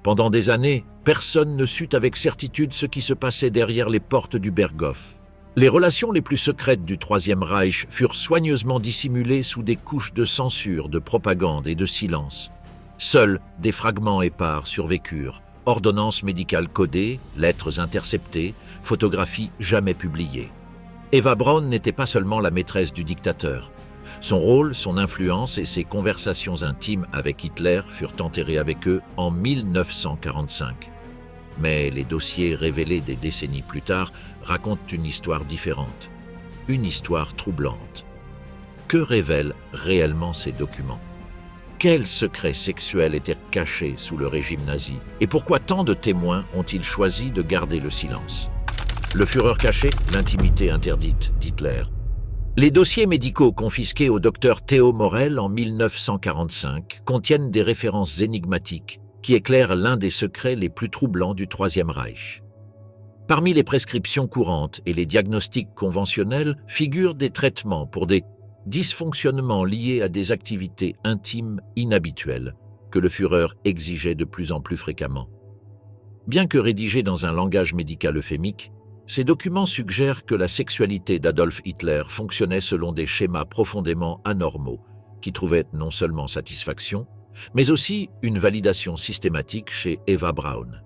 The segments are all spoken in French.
Pendant des années, personne ne sut avec certitude ce qui se passait derrière les portes du Berghof. Les relations les plus secrètes du Troisième Reich furent soigneusement dissimulées sous des couches de censure, de propagande et de silence. Seuls des fragments épars survécurent, ordonnances médicales codées, lettres interceptées, photographies jamais publiées. Eva Braun n'était pas seulement la maîtresse du dictateur. Son rôle, son influence et ses conversations intimes avec Hitler furent enterrés avec eux en 1945. Mais les dossiers révélés des décennies plus tard racontent une histoire différente, une histoire troublante. Que révèlent réellement ces documents? Quels secrets sexuels étaient cachés sous le régime nazi? Et pourquoi tant de témoins ont-ils choisi de garder le silence? Le Führer caché, l'intimité interdite d'Hitler. Les dossiers médicaux confisqués au docteur Theo Morell en 1945 contiennent des références énigmatiques qui éclairent l'un des secrets les plus troublants du Troisième Reich. Parmi les prescriptions courantes et les diagnostics conventionnels figurent des traitements pour des dysfonctionnements liés à des activités intimes inhabituelles que le Führer exigeait de plus en plus fréquemment. Bien que rédigés dans un langage médical euphémique, ces documents suggèrent que la sexualité d'Adolf Hitler fonctionnait selon des schémas profondément anormaux qui trouvaient non seulement satisfaction, mais aussi une validation systématique chez Eva Braun.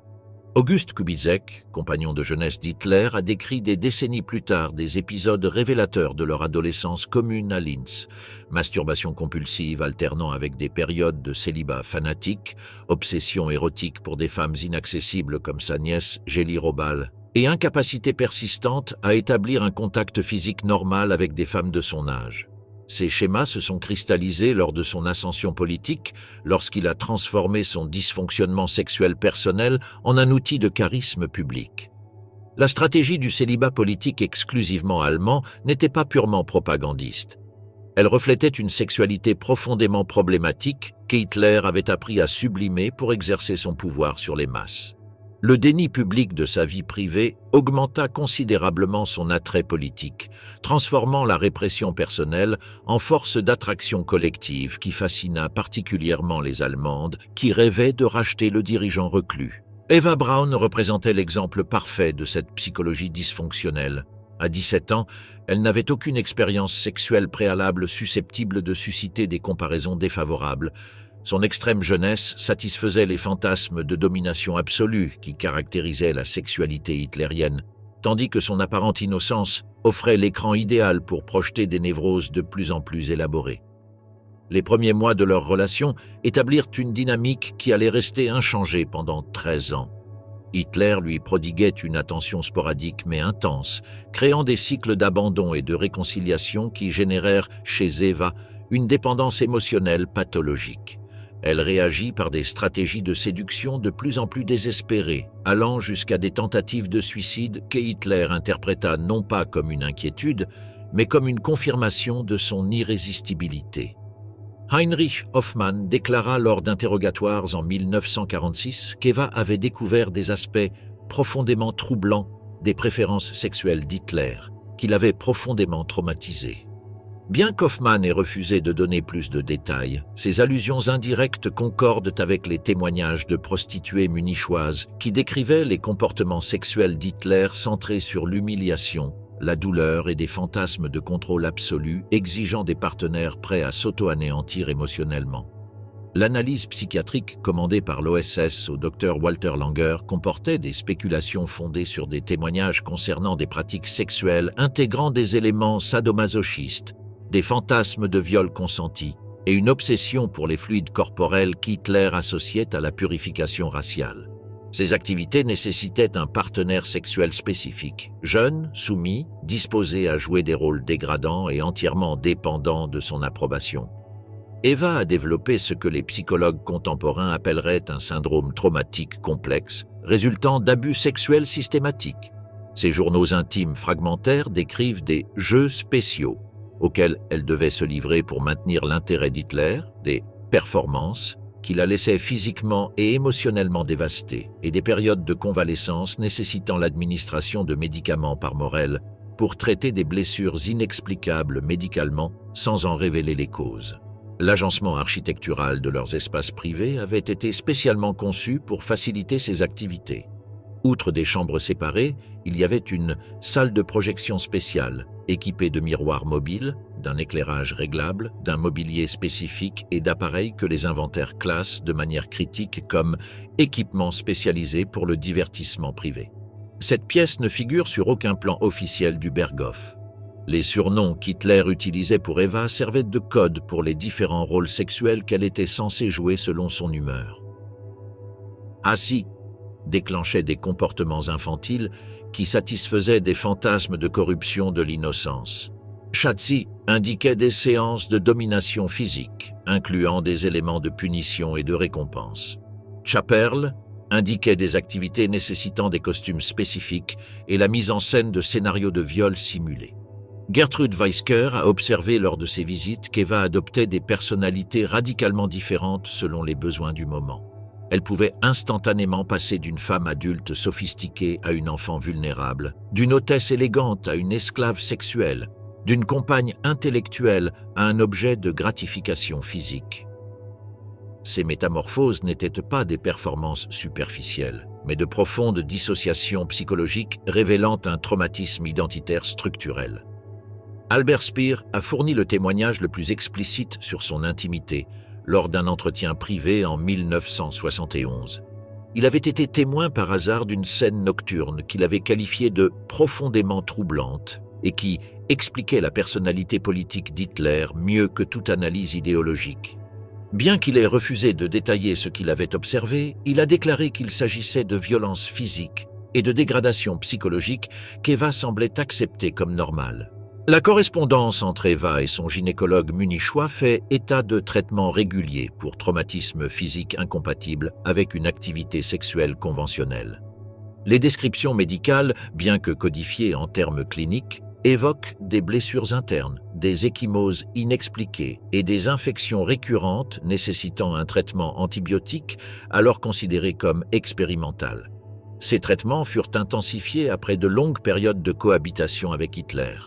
August Kubizek, compagnon de jeunesse d'Hitler, a décrit des décennies plus tard des épisodes révélateurs de leur adolescence commune à Linz. Masturbation compulsive alternant avec des périodes de célibat fanatique, obsession érotique pour des femmes inaccessibles comme sa nièce Gélie Robal, et incapacité persistante à établir un contact physique normal avec des femmes de son âge. Ces schémas se sont cristallisés lors de son ascension politique, lorsqu'il a transformé son dysfonctionnement sexuel personnel en un outil de charisme public. La stratégie du célibat politique exclusivement allemand n'était pas purement propagandiste. Elle reflétait une sexualité profondément problématique qu'Hitler avait appris à sublimer pour exercer son pouvoir sur les masses. Le déni public de sa vie privée augmenta considérablement son attrait politique, transformant la répression personnelle en force d'attraction collective qui fascina particulièrement les Allemandes qui rêvaient de racheter le dirigeant reclus. Eva Braun représentait l'exemple parfait de cette psychologie dysfonctionnelle. À 17 ans, elle n'avait aucune expérience sexuelle préalable susceptible de susciter des comparaisons défavorables. Son extrême jeunesse satisfaisait les fantasmes de domination absolue qui caractérisaient la sexualité hitlérienne, tandis que son apparente innocence offrait l'écran idéal pour projeter des névroses de plus en plus élaborées. Les premiers mois de leur relation établirent une dynamique qui allait rester inchangée pendant 13 ans. Hitler lui prodiguait une attention sporadique mais intense, créant des cycles d'abandon et de réconciliation qui générèrent chez Eva une dépendance émotionnelle pathologique. Elle réagit par des stratégies de séduction de plus en plus désespérées, allant jusqu'à des tentatives de suicide que Hitler interpréta non pas comme une inquiétude, mais comme une confirmation de son irrésistibilité. Heinrich Hoffmann déclara lors d'interrogatoires en 1946 qu'Eva avait découvert des aspects profondément troublants des préférences sexuelles d'Hitler, qui l'avaient profondément traumatisée. Bien qu'Hoffmann ait refusé de donner plus de détails, ces allusions indirectes concordent avec les témoignages de prostituées munichoises qui décrivaient les comportements sexuels d'Hitler centrés sur l'humiliation, la douleur et des fantasmes de contrôle absolu exigeant des partenaires prêts à s'auto-anéantir émotionnellement. L'analyse psychiatrique commandée par l'OSS au Dr Walter Langer comportait des spéculations fondées sur des témoignages concernant des pratiques sexuelles intégrant des éléments sadomasochistes, des fantasmes de viol consentis et une obsession pour les fluides corporels qu'Hitler associait à la purification raciale. Ces activités nécessitaient un partenaire sexuel spécifique, jeune, soumis, disposé à jouer des rôles dégradants et entièrement dépendant de son approbation. Eva a développé ce que les psychologues contemporains appelleraient un syndrome traumatique complexe, résultant d'abus sexuels systématiques. Ces journaux intimes fragmentaires décrivent des « jeux spéciaux » auxquels elle devait se livrer pour maintenir l'intérêt d'Hitler, des performances qui la laissaient physiquement et émotionnellement dévastée, et des périodes de convalescence nécessitant l'administration de médicaments par Morell pour traiter des blessures inexplicables médicalement sans en révéler les causes. L'agencement architectural de leurs espaces privés avait été spécialement conçu pour faciliter ces activités. Outre des chambres séparées, il y avait une salle de projection spéciale, équipée de miroirs mobiles, d'un éclairage réglable, d'un mobilier spécifique et d'appareils que les inventaires classent de manière critique comme équipement spécialisé pour le divertissement privé. Cette pièce ne figure sur aucun plan officiel du Berghof. Les surnoms qu'Hitler utilisait pour Eva servaient de code pour les différents rôles sexuels qu'elle était censée jouer selon son humeur. Asi déclenchait des comportements infantiles qui satisfaisaient des fantasmes de corruption de l'innocence. Schatzi indiquait des séances de domination physique, incluant des éléments de punition et de récompense. Chaperle indiquait des activités nécessitant des costumes spécifiques et la mise en scène de scénarios de viol simulés. Gertrude Weisker a observé lors de ses visites qu'Eva adoptait des personnalités radicalement différentes selon les besoins du moment. Elle pouvait instantanément passer d'une femme adulte sophistiquée à une enfant vulnérable, d'une hôtesse élégante à une esclave sexuelle, d'une compagne intellectuelle à un objet de gratification physique. Ces métamorphoses n'étaient pas des performances superficielles, mais de profondes dissociations psychologiques révélant un traumatisme identitaire structurel. Albert Speer a fourni le témoignage le plus explicite sur son intimité lors d'un entretien privé en 1971. Il avait été témoin par hasard d'une scène nocturne qu'il avait qualifiée de profondément troublante et qui expliquait la personnalité politique d'Hitler mieux que toute analyse idéologique. Bien qu'il ait refusé de détailler ce qu'il avait observé, il a déclaré qu'il s'agissait de violences physiques et de dégradations psychologiques qu'Eva semblait accepter comme normales. La correspondance entre Eva et son gynécologue munichois fait état de traitements réguliers pour traumatismes physiques incompatibles avec une activité sexuelle conventionnelle. Les descriptions médicales, bien que codifiées en termes cliniques, évoquent des blessures internes, des ecchymoses inexpliquées et des infections récurrentes nécessitant un traitement antibiotique alors considéré comme expérimental. Ces traitements furent intensifiés après de longues périodes de cohabitation avec Hitler.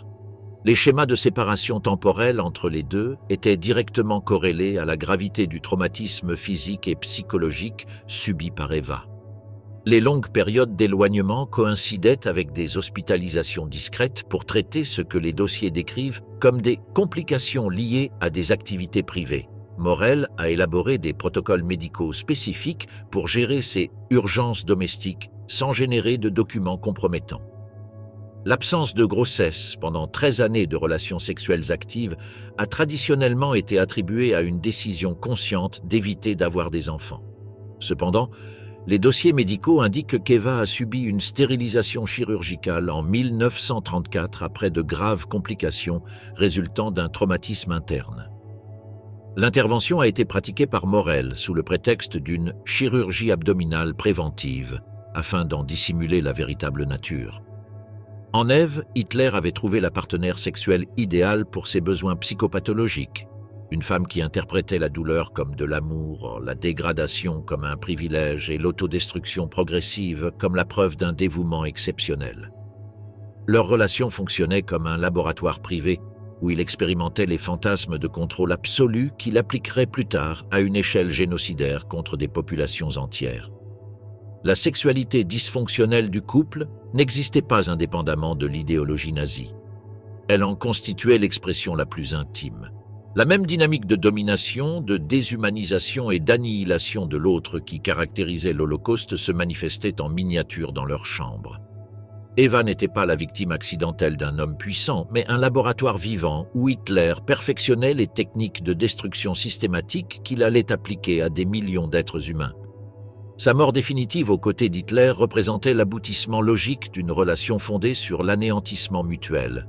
Les schémas de séparation temporelle entre les deux étaient directement corrélés à la gravité du traumatisme physique et psychologique subi par Eva. Les longues périodes d'éloignement coïncidaient avec des hospitalisations discrètes pour traiter ce que les dossiers décrivent comme des complications liées à des activités privées. Morel a élaboré des protocoles médicaux spécifiques pour gérer ces urgences domestiques sans générer de documents compromettants. L'absence de grossesse pendant 13 années de relations sexuelles actives a traditionnellement été attribuée à une décision consciente d'éviter d'avoir des enfants. Cependant, les dossiers médicaux indiquent qu'Eva a subi une stérilisation chirurgicale en 1934 après de graves complications résultant d'un traumatisme interne. L'intervention a été pratiquée par Morel sous le prétexte d'une chirurgie abdominale préventive, afin d'en dissimuler la véritable nature. En Ève, Hitler avait trouvé la partenaire sexuelle idéale pour ses besoins psychopathologiques, une femme qui interprétait la douleur comme de l'amour, la dégradation comme un privilège et l'autodestruction progressive comme la preuve d'un dévouement exceptionnel. Leur relation fonctionnait comme un laboratoire privé où il expérimentait les fantasmes de contrôle absolu qu'il appliquerait plus tard à une échelle génocidaire contre des populations entières. La sexualité dysfonctionnelle du couple n'existait pas indépendamment de l'idéologie nazie. Elle en constituait l'expression la plus intime. La même dynamique de domination, de déshumanisation et d'annihilation de l'autre qui caractérisait l'Holocauste se manifestait en miniature dans leur chambre. Eva n'était pas la victime accidentelle d'un homme puissant, mais un laboratoire vivant où Hitler perfectionnait les techniques de destruction systématique qu'il allait appliquer à des millions d'êtres humains. Sa mort définitive aux côtés d'Hitler représentait l'aboutissement logique d'une relation fondée sur l'anéantissement mutuel.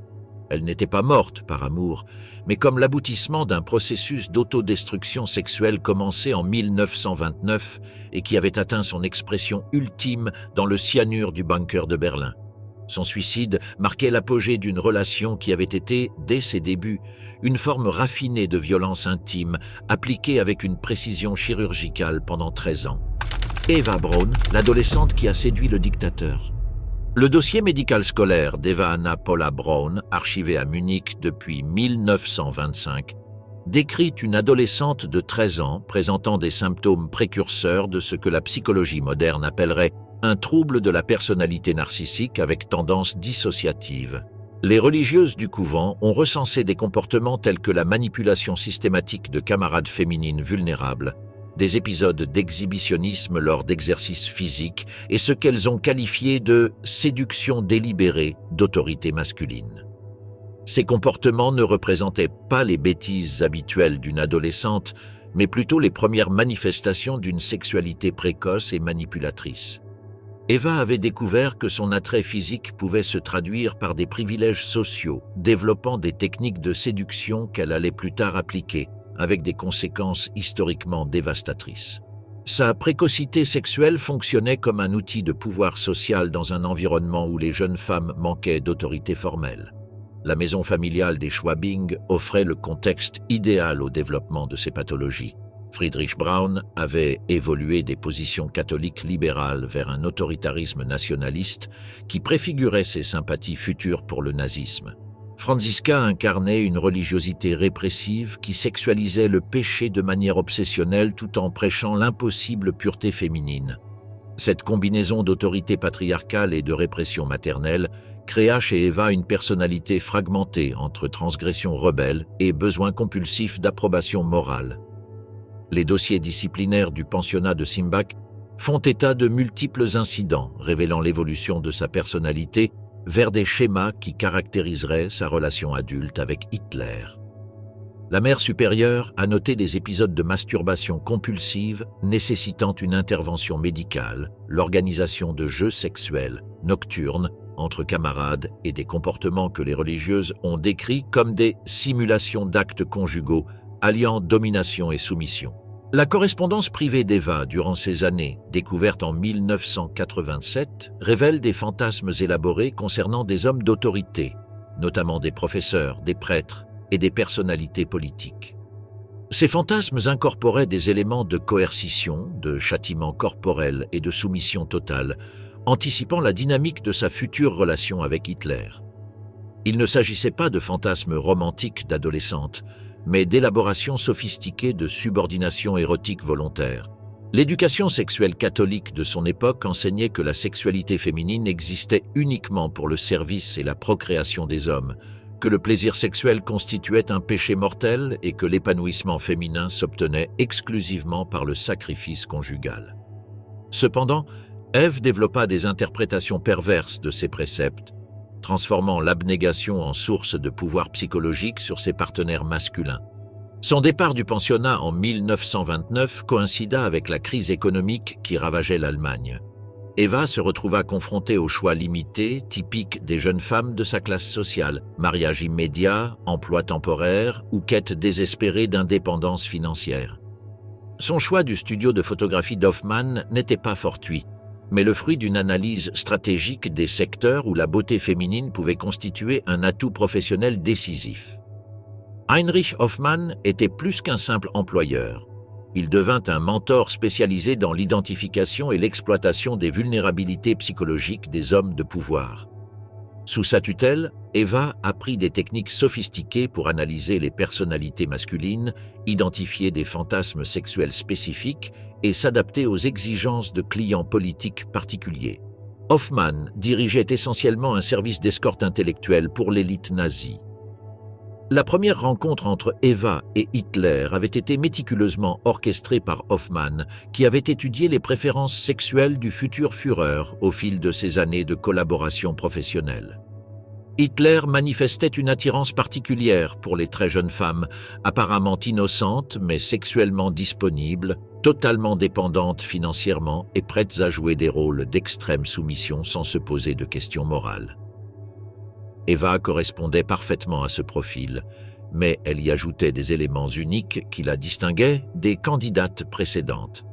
Elle n'était pas morte par amour, mais comme l'aboutissement d'un processus d'autodestruction sexuelle commencé en 1929 et qui avait atteint son expression ultime dans le cyanure du bunker de Berlin. Son suicide marquait l'apogée d'une relation qui avait été, dès ses débuts, une forme raffinée de violence intime, appliquée avec une précision chirurgicale pendant 13 ans. Eva Braun, l'adolescente qui a séduit le dictateur. Le dossier médical scolaire d'Eva Anna Paula Braun, archivé à Munich depuis 1925, décrit une adolescente de 13 ans présentant des symptômes précurseurs de ce que la psychologie moderne appellerait un trouble de la personnalité narcissique avec tendance dissociative. Les religieuses du couvent ont recensé des comportements tels que la manipulation systématique de camarades féminines vulnérables, des épisodes d'exhibitionnisme lors d'exercices physiques et ce qu'elles ont qualifié de séduction délibérée d'autorité masculine. Ces comportements ne représentaient pas les bêtises habituelles d'une adolescente, mais plutôt les premières manifestations d'une sexualité précoce et manipulatrice. Eva avait découvert que son attrait physique pouvait se traduire par des privilèges sociaux, développant des techniques de séduction qu'elle allait plus tard appliquer, avec des conséquences historiquement dévastatrices. Sa précocité sexuelle fonctionnait comme un outil de pouvoir social dans un environnement où les jeunes femmes manquaient d'autorité formelle. La maison familiale des Schwabing offrait le contexte idéal au développement de ces pathologies. Friedrich Braun avait évolué des positions catholiques libérales vers un autoritarisme nationaliste qui préfigurait ses sympathies futures pour le nazisme. Franziska incarnait une religiosité répressive qui sexualisait le péché de manière obsessionnelle tout en prêchant l'impossible pureté féminine. Cette combinaison d'autorité patriarcale et de répression maternelle créa chez Eva une personnalité fragmentée entre transgression rebelle et besoin compulsif d'approbation morale. Les dossiers disciplinaires du pensionnat de Simbach font état de multiples incidents révélant l'évolution de sa personnalité vers des schémas qui caractériseraient sa relation adulte avec Hitler. La mère supérieure a noté des épisodes de masturbation compulsive nécessitant une intervention médicale, l'organisation de jeux sexuels nocturnes entre camarades et des comportements que les religieuses ont décrits comme des simulations d'actes conjugaux alliant domination et soumission. La correspondance privée d'Eva durant ces années, découverte en 1987, révèle des fantasmes élaborés concernant des hommes d'autorité, notamment des professeurs, des prêtres et des personnalités politiques. Ces fantasmes incorporaient des éléments de coercition, de châtiment corporel et de soumission totale, anticipant la dynamique de sa future relation avec Hitler. Il ne s'agissait pas de fantasmes romantiques d'adolescente, mais d'élaboration sophistiquée de subordination érotique volontaire. L'éducation sexuelle catholique de son époque enseignait que la sexualité féminine existait uniquement pour le service et la procréation des hommes, que le plaisir sexuel constituait un péché mortel et que l'épanouissement féminin s'obtenait exclusivement par le sacrifice conjugal. Cependant, Ève développa des interprétations perverses de ces préceptes, transformant l'abnégation en source de pouvoir psychologique sur ses partenaires masculins. Son départ du pensionnat en 1929 coïncida avec la crise économique qui ravageait l'Allemagne. Eva se retrouva confrontée aux choix limités, typiques des jeunes femmes de sa classe sociale, mariage immédiat, emploi temporaire ou quête désespérée d'indépendance financière. Son choix du studio de photographie d'Hoffmann n'était pas fortuit, mais le fruit d'une analyse stratégique des secteurs où la beauté féminine pouvait constituer un atout professionnel décisif. Heinrich Hoffmann était plus qu'un simple employeur. Il devint un mentor spécialisé dans l'identification et l'exploitation des vulnérabilités psychologiques des hommes de pouvoir. Sous sa tutelle, Eva apprit des techniques sophistiquées pour analyser les personnalités masculines, identifier des fantasmes sexuels spécifiques et s'adapter aux exigences de clients politiques particuliers. Hoffmann dirigeait essentiellement un service d'escorte intellectuelle pour l'élite nazie. La première rencontre entre Eva et Hitler avait été méticuleusement orchestrée par Hoffmann, qui avait étudié les préférences sexuelles du futur Führer au fil de ses années de collaboration professionnelle. Hitler manifestait une attirance particulière pour les très jeunes femmes, apparemment innocentes mais sexuellement disponibles, totalement dépendantes financièrement et prêtes à jouer des rôles d'extrême soumission sans se poser de questions morales. Eva correspondait parfaitement à ce profil, mais elle y ajoutait des éléments uniques qui la distinguaient des candidates précédentes.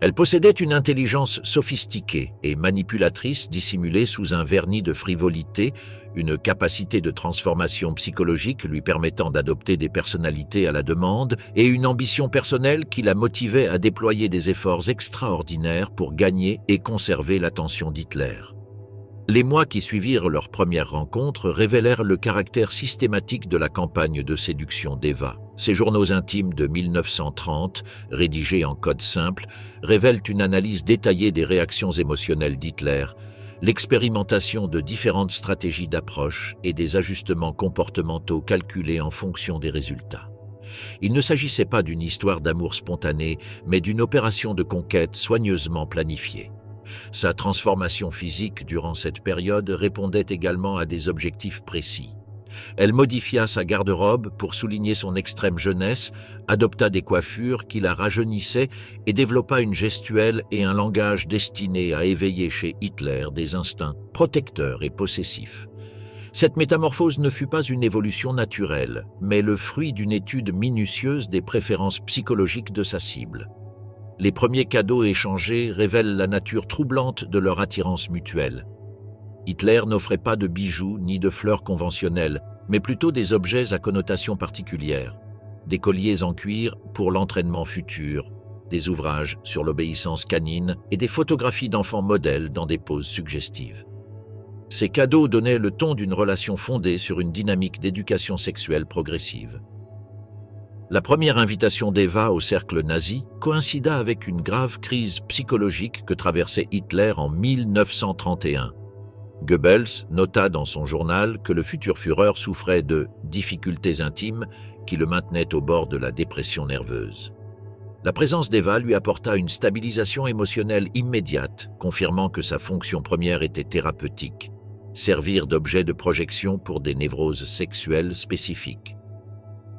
Elle possédait une intelligence sophistiquée et manipulatrice dissimulée sous un vernis de frivolité, une capacité de transformation psychologique lui permettant d'adopter des personnalités à la demande et une ambition personnelle qui la motivait à déployer des efforts extraordinaires pour gagner et conserver l'attention d'Hitler. Les mois qui suivirent leur première rencontre révélèrent le caractère systématique de la campagne de séduction d'Eva. Ces journaux intimes de 1930, rédigés en code simple, révèlent une analyse détaillée des réactions émotionnelles d'Hitler, l'expérimentation de différentes stratégies d'approche et des ajustements comportementaux calculés en fonction des résultats. Il ne s'agissait pas d'une histoire d'amour spontané, mais d'une opération de conquête soigneusement planifiée. Sa transformation physique durant cette période répondait également à des objectifs précis. Elle modifia sa garde-robe pour souligner son extrême jeunesse, adopta des coiffures qui la rajeunissaient et développa une gestuelle et un langage destinés à éveiller chez Hitler des instincts protecteurs et possessifs. Cette métamorphose ne fut pas une évolution naturelle, mais le fruit d'une étude minutieuse des préférences psychologiques de sa cible. Les premiers cadeaux échangés révèlent la nature troublante de leur attirance mutuelle. Hitler n'offrait pas de bijoux ni de fleurs conventionnelles, mais plutôt des objets à connotation particulière. Des colliers en cuir pour l'entraînement futur, des ouvrages sur l'obéissance canine et des photographies d'enfants modèles dans des poses suggestives. Ces cadeaux donnaient le ton d'une relation fondée sur une dynamique d'éducation sexuelle progressive. La première invitation d'Eva au cercle nazi coïncida avec une grave crise psychologique que traversait Hitler en 1931. Goebbels nota dans son journal que le futur Führer souffrait de « difficultés intimes » qui le maintenaient au bord de la dépression nerveuse. La présence d'Eva lui apporta une stabilisation émotionnelle immédiate, confirmant que sa fonction première était thérapeutique, servir d'objet de projection pour des névroses sexuelles spécifiques.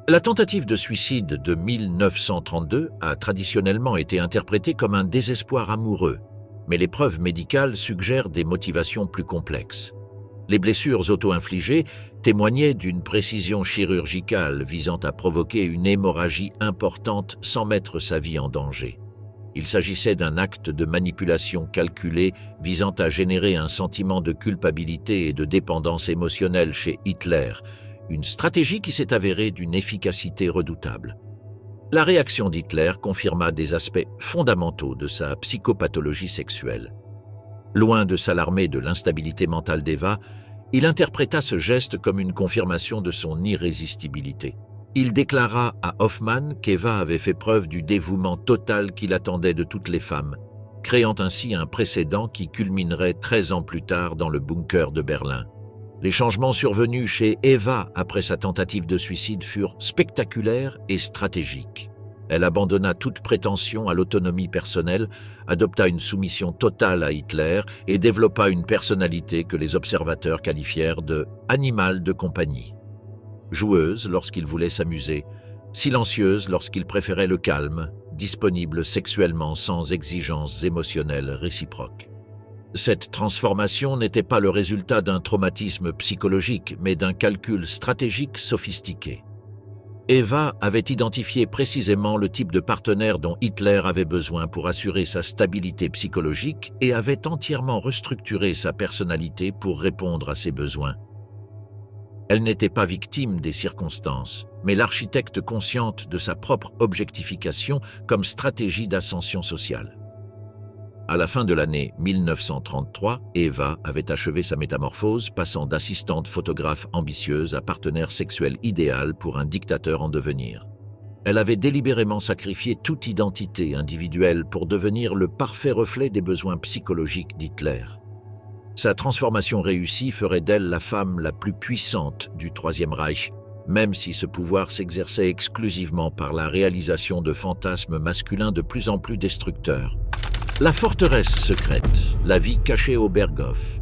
La tentative de suicide de 1932 a traditionnellement été interprétée comme un désespoir amoureux, mais les preuves médicales suggèrent des motivations plus complexes. Les blessures auto-infligées témoignaient d'une précision chirurgicale visant à provoquer une hémorragie importante sans mettre sa vie en danger. Il s'agissait d'un acte de manipulation calculé visant à générer un sentiment de culpabilité et de dépendance émotionnelle chez Hitler, une stratégie qui s'est avérée d'une efficacité redoutable. La réaction d'Hitler confirma des aspects fondamentaux de sa psychopathologie sexuelle. Loin de s'alarmer de l'instabilité mentale d'Eva, il interpréta ce geste comme une confirmation de son irrésistibilité. Il déclara à Hoffmann qu'Eva avait fait preuve du dévouement total qu'il attendait de toutes les femmes, créant ainsi un précédent qui culminerait 13 ans plus tard dans le bunker de Berlin. Les changements survenus chez Eva après sa tentative de suicide furent spectaculaires et stratégiques. Elle abandonna toute prétention à l'autonomie personnelle, adopta une soumission totale à Hitler et développa une personnalité que les observateurs qualifièrent de « animal de compagnie ». Joueuse lorsqu'il voulait s'amuser, silencieuse lorsqu'il préférait le calme, disponible sexuellement sans exigences émotionnelles réciproques. Cette transformation n'était pas le résultat d'un traumatisme psychologique, mais d'un calcul stratégique sophistiqué. Eva avait identifié précisément le type de partenaire dont Hitler avait besoin pour assurer sa stabilité psychologique et avait entièrement restructuré sa personnalité pour répondre à ses besoins. Elle n'était pas victime des circonstances, mais l'architecte consciente de sa propre objectification comme stratégie d'ascension sociale. À la fin de l'année 1933, Eva avait achevé sa métamorphose, passant d'assistante photographe ambitieuse à partenaire sexuel idéal pour un dictateur en devenir. Elle avait délibérément sacrifié toute identité individuelle pour devenir le parfait reflet des besoins psychologiques d'Hitler. Sa transformation réussie ferait d'elle la femme la plus puissante du Troisième Reich, même si ce pouvoir s'exerçait exclusivement par la réalisation de fantasmes masculins de plus en plus destructeurs. La forteresse secrète, la vie cachée au Berghof.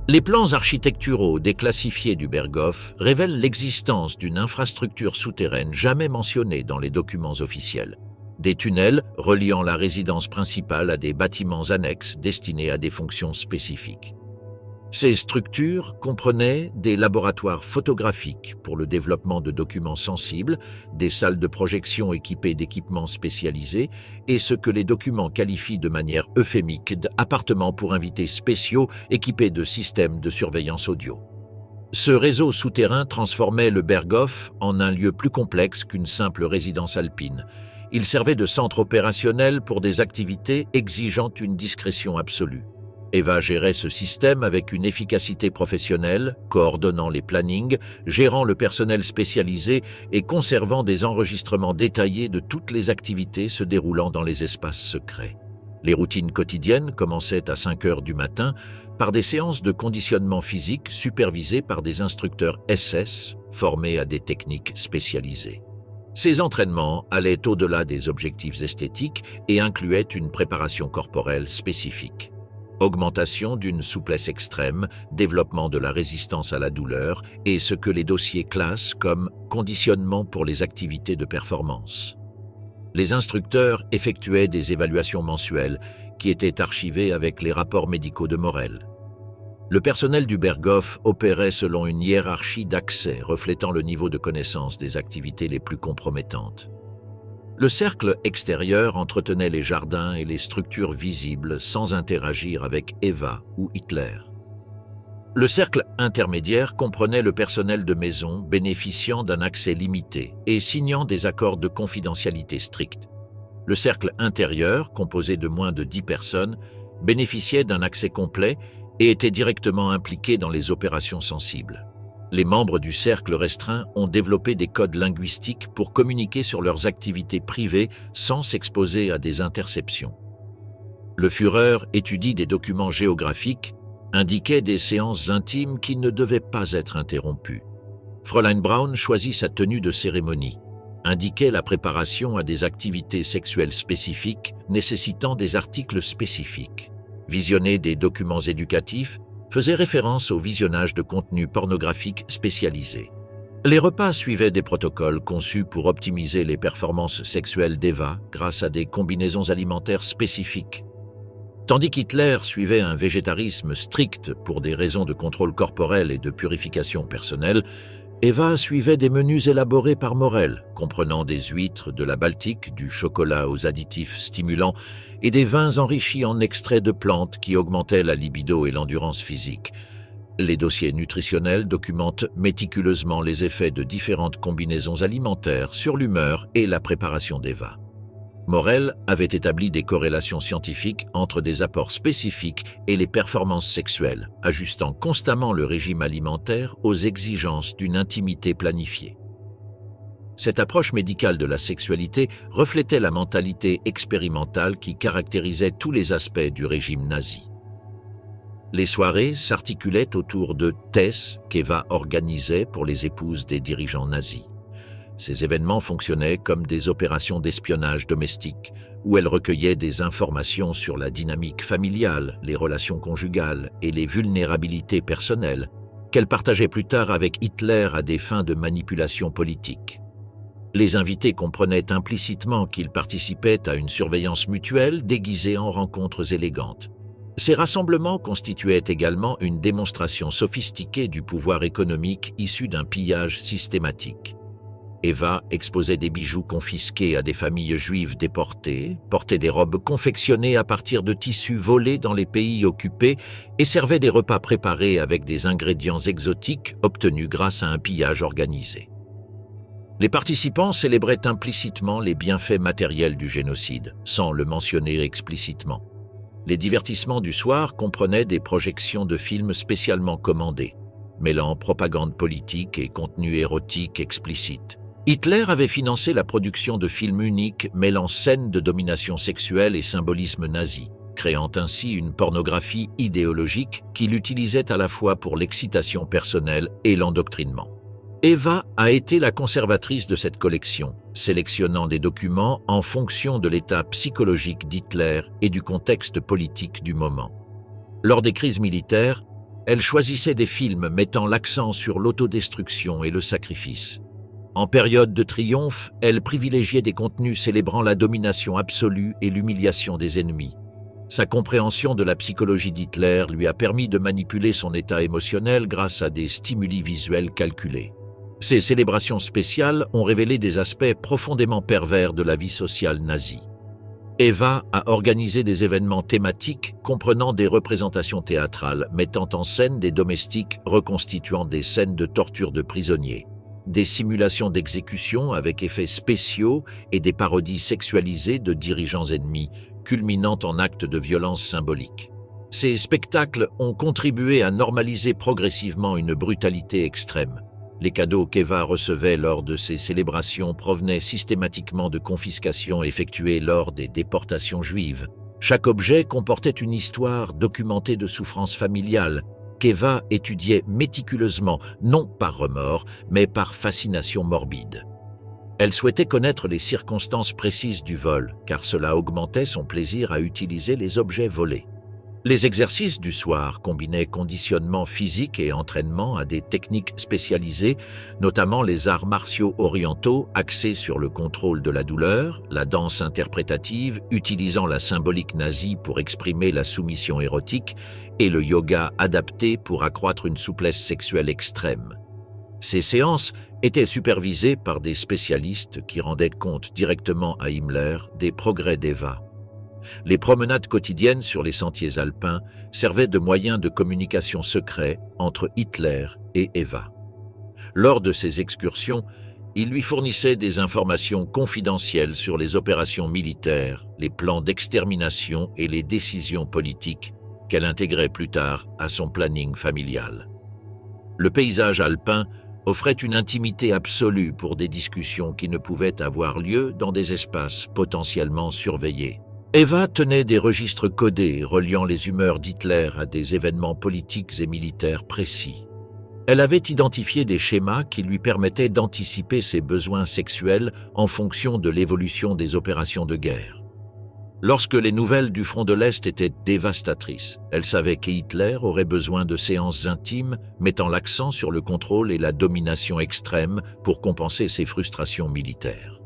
Les plans architecturaux déclassifiés du Berghof révèlent l'existence d'une infrastructure souterraine jamais mentionnée dans les documents officiels. Des tunnels reliant la résidence principale à des bâtiments annexes destinés à des fonctions spécifiques. Ces structures comprenaient des laboratoires photographiques pour le développement de documents sensibles, des salles de projection équipées d'équipements spécialisés et ce que les documents qualifient de manière euphémique d'appartements pour invités spéciaux équipés de systèmes de surveillance audio. Ce réseau souterrain transformait le Berghof en un lieu plus complexe qu'une simple résidence alpine. Il servait de centre opérationnel pour des activités exigeant une discrétion absolue. Eva gérait ce système avec une efficacité professionnelle, coordonnant les plannings, gérant le personnel spécialisé et conservant des enregistrements détaillés de toutes les activités se déroulant dans les espaces secrets. Les routines quotidiennes commençaient à 5 heures du matin par des séances de conditionnement physique supervisées par des instructeurs SS formés à des techniques spécialisées. Ces entraînements allaient au-delà des objectifs esthétiques et incluaient une préparation corporelle spécifique. Augmentation d'une souplesse extrême, développement de la résistance à la douleur et ce que les dossiers classent comme conditionnement pour les activités de performance. Les instructeurs effectuaient des évaluations mensuelles qui étaient archivées avec les rapports médicaux de Morel. Le personnel du Berghof opérait selon une hiérarchie d'accès reflétant le niveau de connaissance des activités les plus compromettantes. Le cercle extérieur entretenait les jardins et les structures visibles sans interagir avec Eva ou Hitler. Le cercle intermédiaire comprenait le personnel de maison bénéficiant d'un accès limité et signant des accords de confidentialité stricts. Le cercle intérieur, composé de moins de 10 personnes, bénéficiait d'un accès complet et était directement impliqué dans les opérations sensibles. Les membres du cercle restreint ont développé des codes linguistiques pour communiquer sur leurs activités privées sans s'exposer à des interceptions. Le Führer étudie des documents géographiques, indiquait des séances intimes qui ne devaient pas être interrompues. Fräulein Braun choisit sa tenue de cérémonie, indiquait la préparation à des activités sexuelles spécifiques nécessitant des articles spécifiques. Visionner des documents éducatifs faisait référence au visionnage de contenus pornographiques spécialisés. Les repas suivaient des protocoles conçus pour optimiser les performances sexuelles d'Eva grâce à des combinaisons alimentaires spécifiques. Tandis qu'Hitler suivait un végétarisme strict pour des raisons de contrôle corporel et de purification personnelle, Eva suivait des menus élaborés par Morel, comprenant des huîtres, de la Baltique, du chocolat aux additifs stimulants et des vins enrichis en extraits de plantes qui augmentaient la libido et l'endurance physique. Les dossiers nutritionnels documentent méticuleusement les effets de différentes combinaisons alimentaires sur l'humeur et la préparation d'Eva. Morel avait établi des corrélations scientifiques entre des apports spécifiques et les performances sexuelles, ajustant constamment le régime alimentaire aux exigences d'une intimité planifiée. Cette approche médicale de la sexualité reflétait la mentalité expérimentale qui caractérisait tous les aspects du régime nazi. Les soirées s'articulaient autour de tests qu'Eva organisait pour les épouses des dirigeants nazis. Ces événements fonctionnaient comme des opérations d'espionnage domestique, où elle recueillait des informations sur la dynamique familiale, les relations conjugales et les vulnérabilités personnelles, qu'elle partageait plus tard avec Hitler à des fins de manipulation politique. Les invités comprenaient implicitement qu'ils participaient à une surveillance mutuelle déguisée en rencontres élégantes. Ces rassemblements constituaient également une démonstration sophistiquée du pouvoir économique issu d'un pillage systématique. Eva exposait des bijoux confisqués à des familles juives déportées, portait des robes confectionnées à partir de tissus volés dans les pays occupés et servait des repas préparés avec des ingrédients exotiques obtenus grâce à un pillage organisé. Les participants célébraient implicitement les bienfaits matériels du génocide, sans le mentionner explicitement. Les divertissements du soir comprenaient des projections de films spécialement commandés, mêlant propagande politique et contenu érotique explicite. Hitler avait financé la production de films uniques mêlant scènes de domination sexuelle et symbolisme nazi, créant ainsi une pornographie idéologique qu'il utilisait à la fois pour l'excitation personnelle et l'endoctrinement. Eva a été la conservatrice de cette collection, sélectionnant des documents en fonction de l'état psychologique d'Hitler et du contexte politique du moment. Lors des crises militaires, elle choisissait des films mettant l'accent sur l'autodestruction et le sacrifice. En période de triomphe, elle privilégiait des contenus célébrant la domination absolue et l'humiliation des ennemis. Sa compréhension de la psychologie d'Hitler lui a permis de manipuler son état émotionnel grâce à des stimuli visuels calculés. Ces célébrations spéciales ont révélé des aspects profondément pervers de la vie sociale nazie. Eva a organisé des événements thématiques comprenant des représentations théâtrales mettant en scène des domestiques reconstituant des scènes de torture de prisonniers, des simulations d'exécution avec effets spéciaux et des parodies sexualisées de dirigeants ennemis, culminant en actes de violence symbolique. Ces spectacles ont contribué à normaliser progressivement une brutalité extrême. Les cadeaux qu'Eva recevait lors de ces célébrations provenaient systématiquement de confiscations effectuées lors des déportations juives. Chaque objet comportait une histoire documentée de souffrances familiales qu'Eva étudiait méticuleusement, non par remords, mais par fascination morbide. Elle souhaitait connaître les circonstances précises du vol, car cela augmentait son plaisir à utiliser les objets volés. Les exercices du soir combinaient conditionnement physique et entraînement à des techniques spécialisées, notamment les arts martiaux orientaux axés sur le contrôle de la douleur, la danse interprétative utilisant la symbolique nazie pour exprimer la soumission érotique et le yoga adapté pour accroître une souplesse sexuelle extrême. Ces séances étaient supervisées par des spécialistes qui rendaient compte directement à Himmler des progrès d'Eva. Les promenades quotidiennes sur les sentiers alpins servaient de moyen de communication secret entre Hitler et Eva. Lors de ces excursions, il lui fournissait des informations confidentielles sur les opérations militaires, les plans d'extermination et les décisions politiques qu'elle intégrait plus tard à son planning familial. Le paysage alpin offrait une intimité absolue pour des discussions qui ne pouvaient avoir lieu dans des espaces potentiellement surveillés. Eva tenait des registres codés reliant les humeurs d'Hitler à des événements politiques et militaires précis. Elle avait identifié des schémas qui lui permettaient d'anticiper ses besoins sexuels en fonction de l'évolution des opérations de guerre. Lorsque les nouvelles du front de l'Est étaient dévastatrices, elle savait qu'Hitler aurait besoin de séances intimes mettant l'accent sur le contrôle et la domination extrême pour compenser ses frustrations militaires.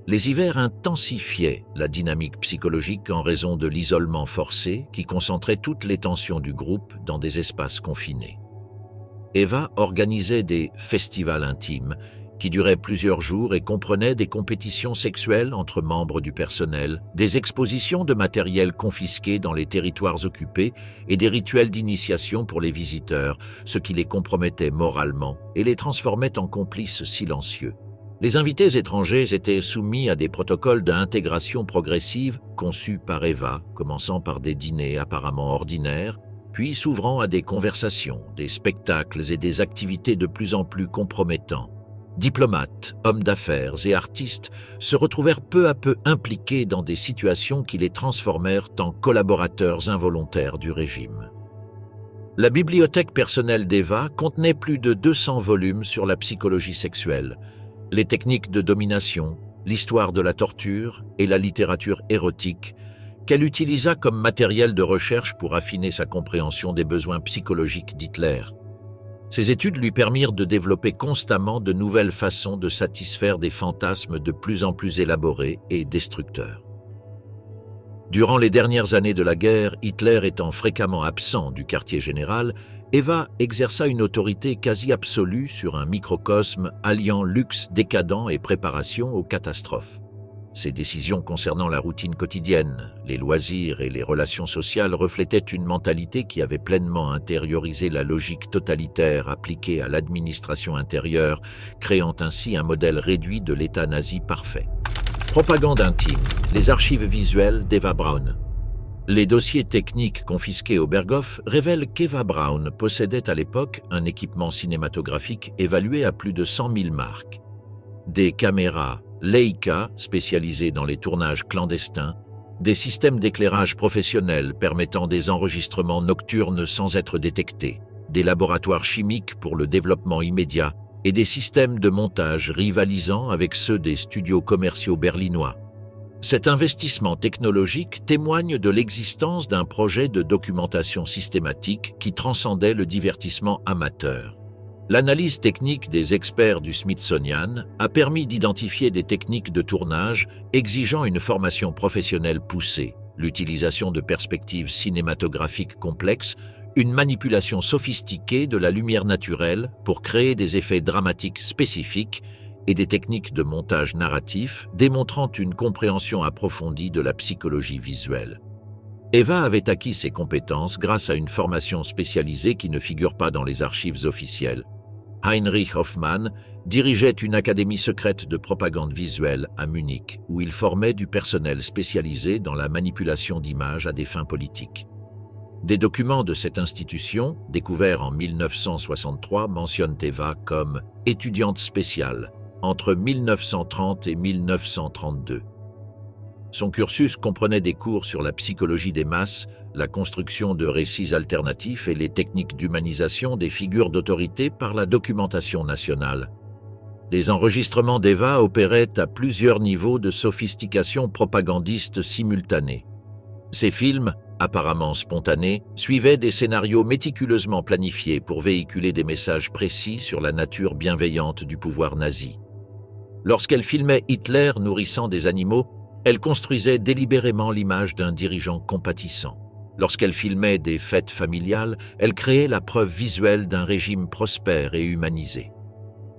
Les hivers intensifiaient la dynamique psychologique en raison de l'isolement forcé qui concentrait toutes les tensions du groupe dans des espaces confinés. Eva organisait des festivals intimes qui duraient plusieurs jours et comprenaient des compétitions sexuelles entre membres du personnel, des expositions de matériel confisqué dans les territoires occupés et des rituels d'initiation pour les visiteurs, ce qui les compromettait moralement et les transformait en complices silencieux. Les invités étrangers étaient soumis à des protocoles d'intégration progressive conçus par Eva, commençant par des dîners apparemment ordinaires, puis s'ouvrant à des conversations, des spectacles et des activités de plus en plus compromettants. Diplomates, hommes d'affaires et artistes se retrouvèrent peu à peu impliqués dans des situations qui les transformèrent en collaborateurs involontaires du régime. La bibliothèque personnelle d'Eva contenait plus de 200 volumes sur la psychologie sexuelle, les techniques de domination, l'histoire de la torture et la littérature érotique, qu'elle utilisa comme matériel de recherche pour affiner sa compréhension des besoins psychologiques d'Hitler. Ces études lui permirent de développer constamment de nouvelles façons de satisfaire des fantasmes de plus en plus élaborés et destructeurs. Durant les dernières années de la guerre, Hitler étant fréquemment absent du quartier général, Eva exerça une autorité quasi absolue sur un microcosme alliant luxe décadent et préparation aux catastrophes. Ses décisions concernant la routine quotidienne, les loisirs et les relations sociales reflétaient une mentalité qui avait pleinement intériorisé la logique totalitaire appliquée à l'administration intérieure, créant ainsi un modèle réduit de l'État nazi parfait. Propagande intime, les archives visuelles d'Eva Braun. Les dossiers techniques confisqués au Berghof révèlent qu'Eva Braun possédait à l'époque un équipement cinématographique évalué à plus de 100 000 marks. Des caméras Leica spécialisées dans les tournages clandestins, des systèmes d'éclairage professionnels permettant des enregistrements nocturnes sans être détectés, des laboratoires chimiques pour le développement immédiat et des systèmes de montage rivalisant avec ceux des studios commerciaux berlinois. Cet investissement technologique témoigne de l'existence d'un projet de documentation systématique qui transcendait le divertissement amateur. L'analyse technique des experts du Smithsonian a permis d'identifier des techniques de tournage exigeant une formation professionnelle poussée, l'utilisation de perspectives cinématographiques complexes, une manipulation sophistiquée de la lumière naturelle pour créer des effets dramatiques spécifiques et des techniques de montage narratif démontrant une compréhension approfondie de la psychologie visuelle. Eva avait acquis ces compétences grâce à une formation spécialisée qui ne figure pas dans les archives officielles. Heinrich Hoffmann dirigeait une académie secrète de propagande visuelle à Munich, où il formait du personnel spécialisé dans la manipulation d'images à des fins politiques. Des documents de cette institution, découverts en 1963, mentionnent Eva comme étudiante spéciale entre 1930 et 1932. Son cursus comprenait des cours sur la psychologie des masses, la construction de récits alternatifs et les techniques d'humanisation des figures d'autorité par la documentation nationale. Les enregistrements d'Eva opéraient à plusieurs niveaux de sophistication propagandiste simultanée. Ces films, apparemment spontanés, suivaient des scénarios méticuleusement planifiés pour véhiculer des messages précis sur la nature bienveillante du pouvoir nazi. Lorsqu'elle filmait Hitler nourrissant des animaux, elle construisait délibérément l'image d'un dirigeant compatissant. Lorsqu'elle filmait des fêtes familiales, elle créait la preuve visuelle d'un régime prospère et humanisé.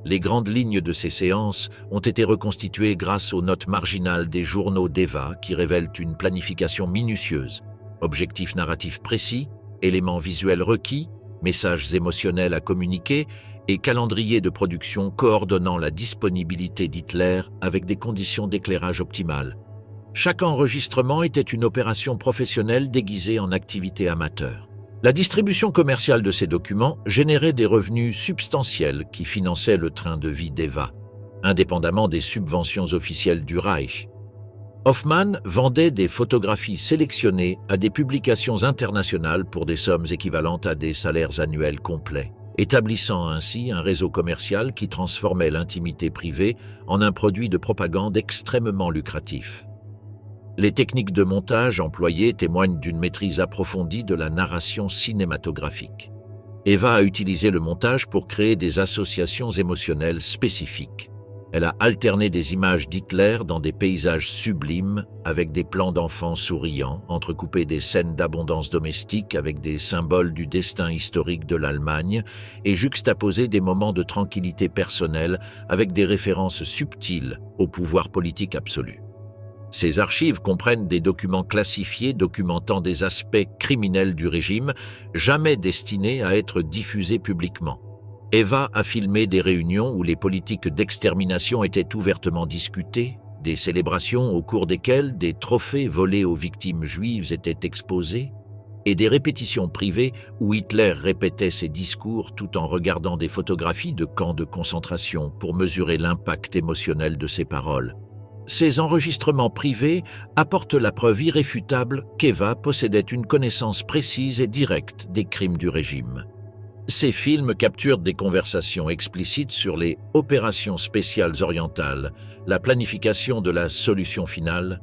Les grandes lignes de ces séances ont été reconstituées grâce aux notes marginales des journaux d'Eva qui révèlent une planification minutieuse, objectifs narratifs précis, éléments visuels requis, messages émotionnels à communiquer et calendrier de production coordonnant la disponibilité d'Hitler avec des conditions d'éclairage optimales. Chaque enregistrement était une opération professionnelle déguisée en activité amateur. La distribution commerciale de ces documents générait des revenus substantiels qui finançaient le train de vie d'Eva, indépendamment des subventions officielles du Reich. Hoffmann vendait des photographies sélectionnées à des publications internationales pour des sommes équivalentes à des salaires annuels complets, établissant ainsi un réseau commercial qui transformait l'intimité privée en un produit de propagande extrêmement lucratif. Les techniques de montage employées témoignent d'une maîtrise approfondie de la narration cinématographique. Eva a utilisé le montage pour créer des associations émotionnelles spécifiques. Elle a alterné des images d'Hitler dans des paysages sublimes avec des plans d'enfants souriants, entrecoupés des scènes d'abondance domestique avec des symboles du destin historique de l'Allemagne et juxtaposé des moments de tranquillité personnelle avec des références subtiles au pouvoir politique absolu. Ces archives comprennent des documents classifiés documentant des aspects criminels du régime, jamais destinés à être diffusés publiquement. Eva a filmé des réunions où les politiques d'extermination étaient ouvertement discutées, des célébrations au cours desquelles des trophées volés aux victimes juives étaient exposés, et des répétitions privées où Hitler répétait ses discours tout en regardant des photographies de camps de concentration pour mesurer l'impact émotionnel de ses paroles. Ces enregistrements privés apportent la preuve irréfutable qu'Eva possédait une connaissance précise et directe des crimes du régime. Ces films capturent des conversations explicites sur les opérations spéciales orientales, la planification de la solution finale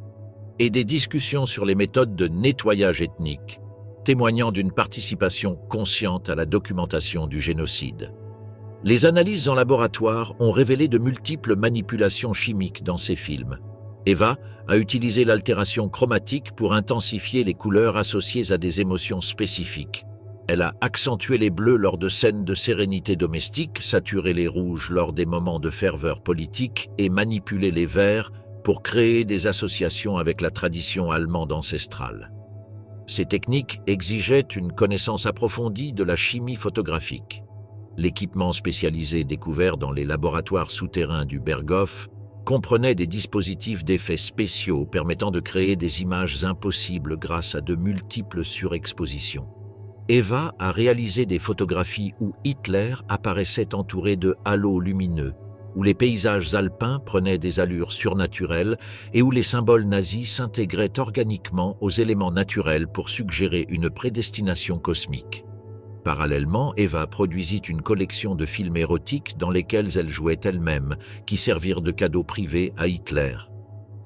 et des discussions sur les méthodes de nettoyage ethnique, témoignant d'une participation consciente à la documentation du génocide. Les analyses en laboratoire ont révélé de multiples manipulations chimiques dans ces films. Eva a utilisé l'altération chromatique pour intensifier les couleurs associées à des émotions spécifiques. Elle a accentué les bleus lors de scènes de sérénité domestique, saturé les rouges lors des moments de ferveur politique et manipulé les verts pour créer des associations avec la tradition allemande ancestrale. Ces techniques exigeaient une connaissance approfondie de la chimie photographique. L'équipement spécialisé découvert dans les laboratoires souterrains du Berghof comprenait des dispositifs d'effets spéciaux permettant de créer des images impossibles grâce à de multiples surexpositions. Eva a réalisé des photographies où Hitler apparaissait entouré de halos lumineux, où les paysages alpins prenaient des allures surnaturelles et où les symboles nazis s'intégraient organiquement aux éléments naturels pour suggérer une prédestination cosmique. Parallèlement, Eva produisit une collection de films érotiques dans lesquels elle jouait elle-même, qui servirent de cadeaux privés à Hitler.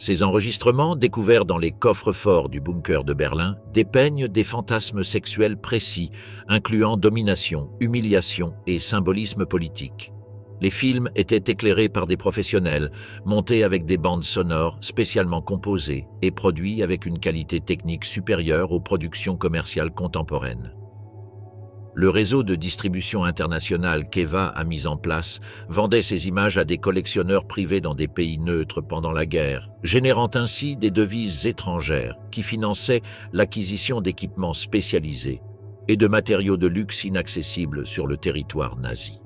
Ces enregistrements, découverts dans les coffres-forts du bunker de Berlin, dépeignent des fantasmes sexuels précis, incluant domination, humiliation et symbolisme politique. Les films étaient éclairés par des professionnels, montés avec des bandes sonores spécialement composées et produits avec une qualité technique supérieure aux productions commerciales contemporaines. Le réseau de distribution internationale qu'Eva a mis en place vendait ces images à des collectionneurs privés dans des pays neutres pendant la guerre, générant ainsi des devises étrangères qui finançaient l'acquisition d'équipements spécialisés et de matériaux de luxe inaccessibles sur le territoire nazi.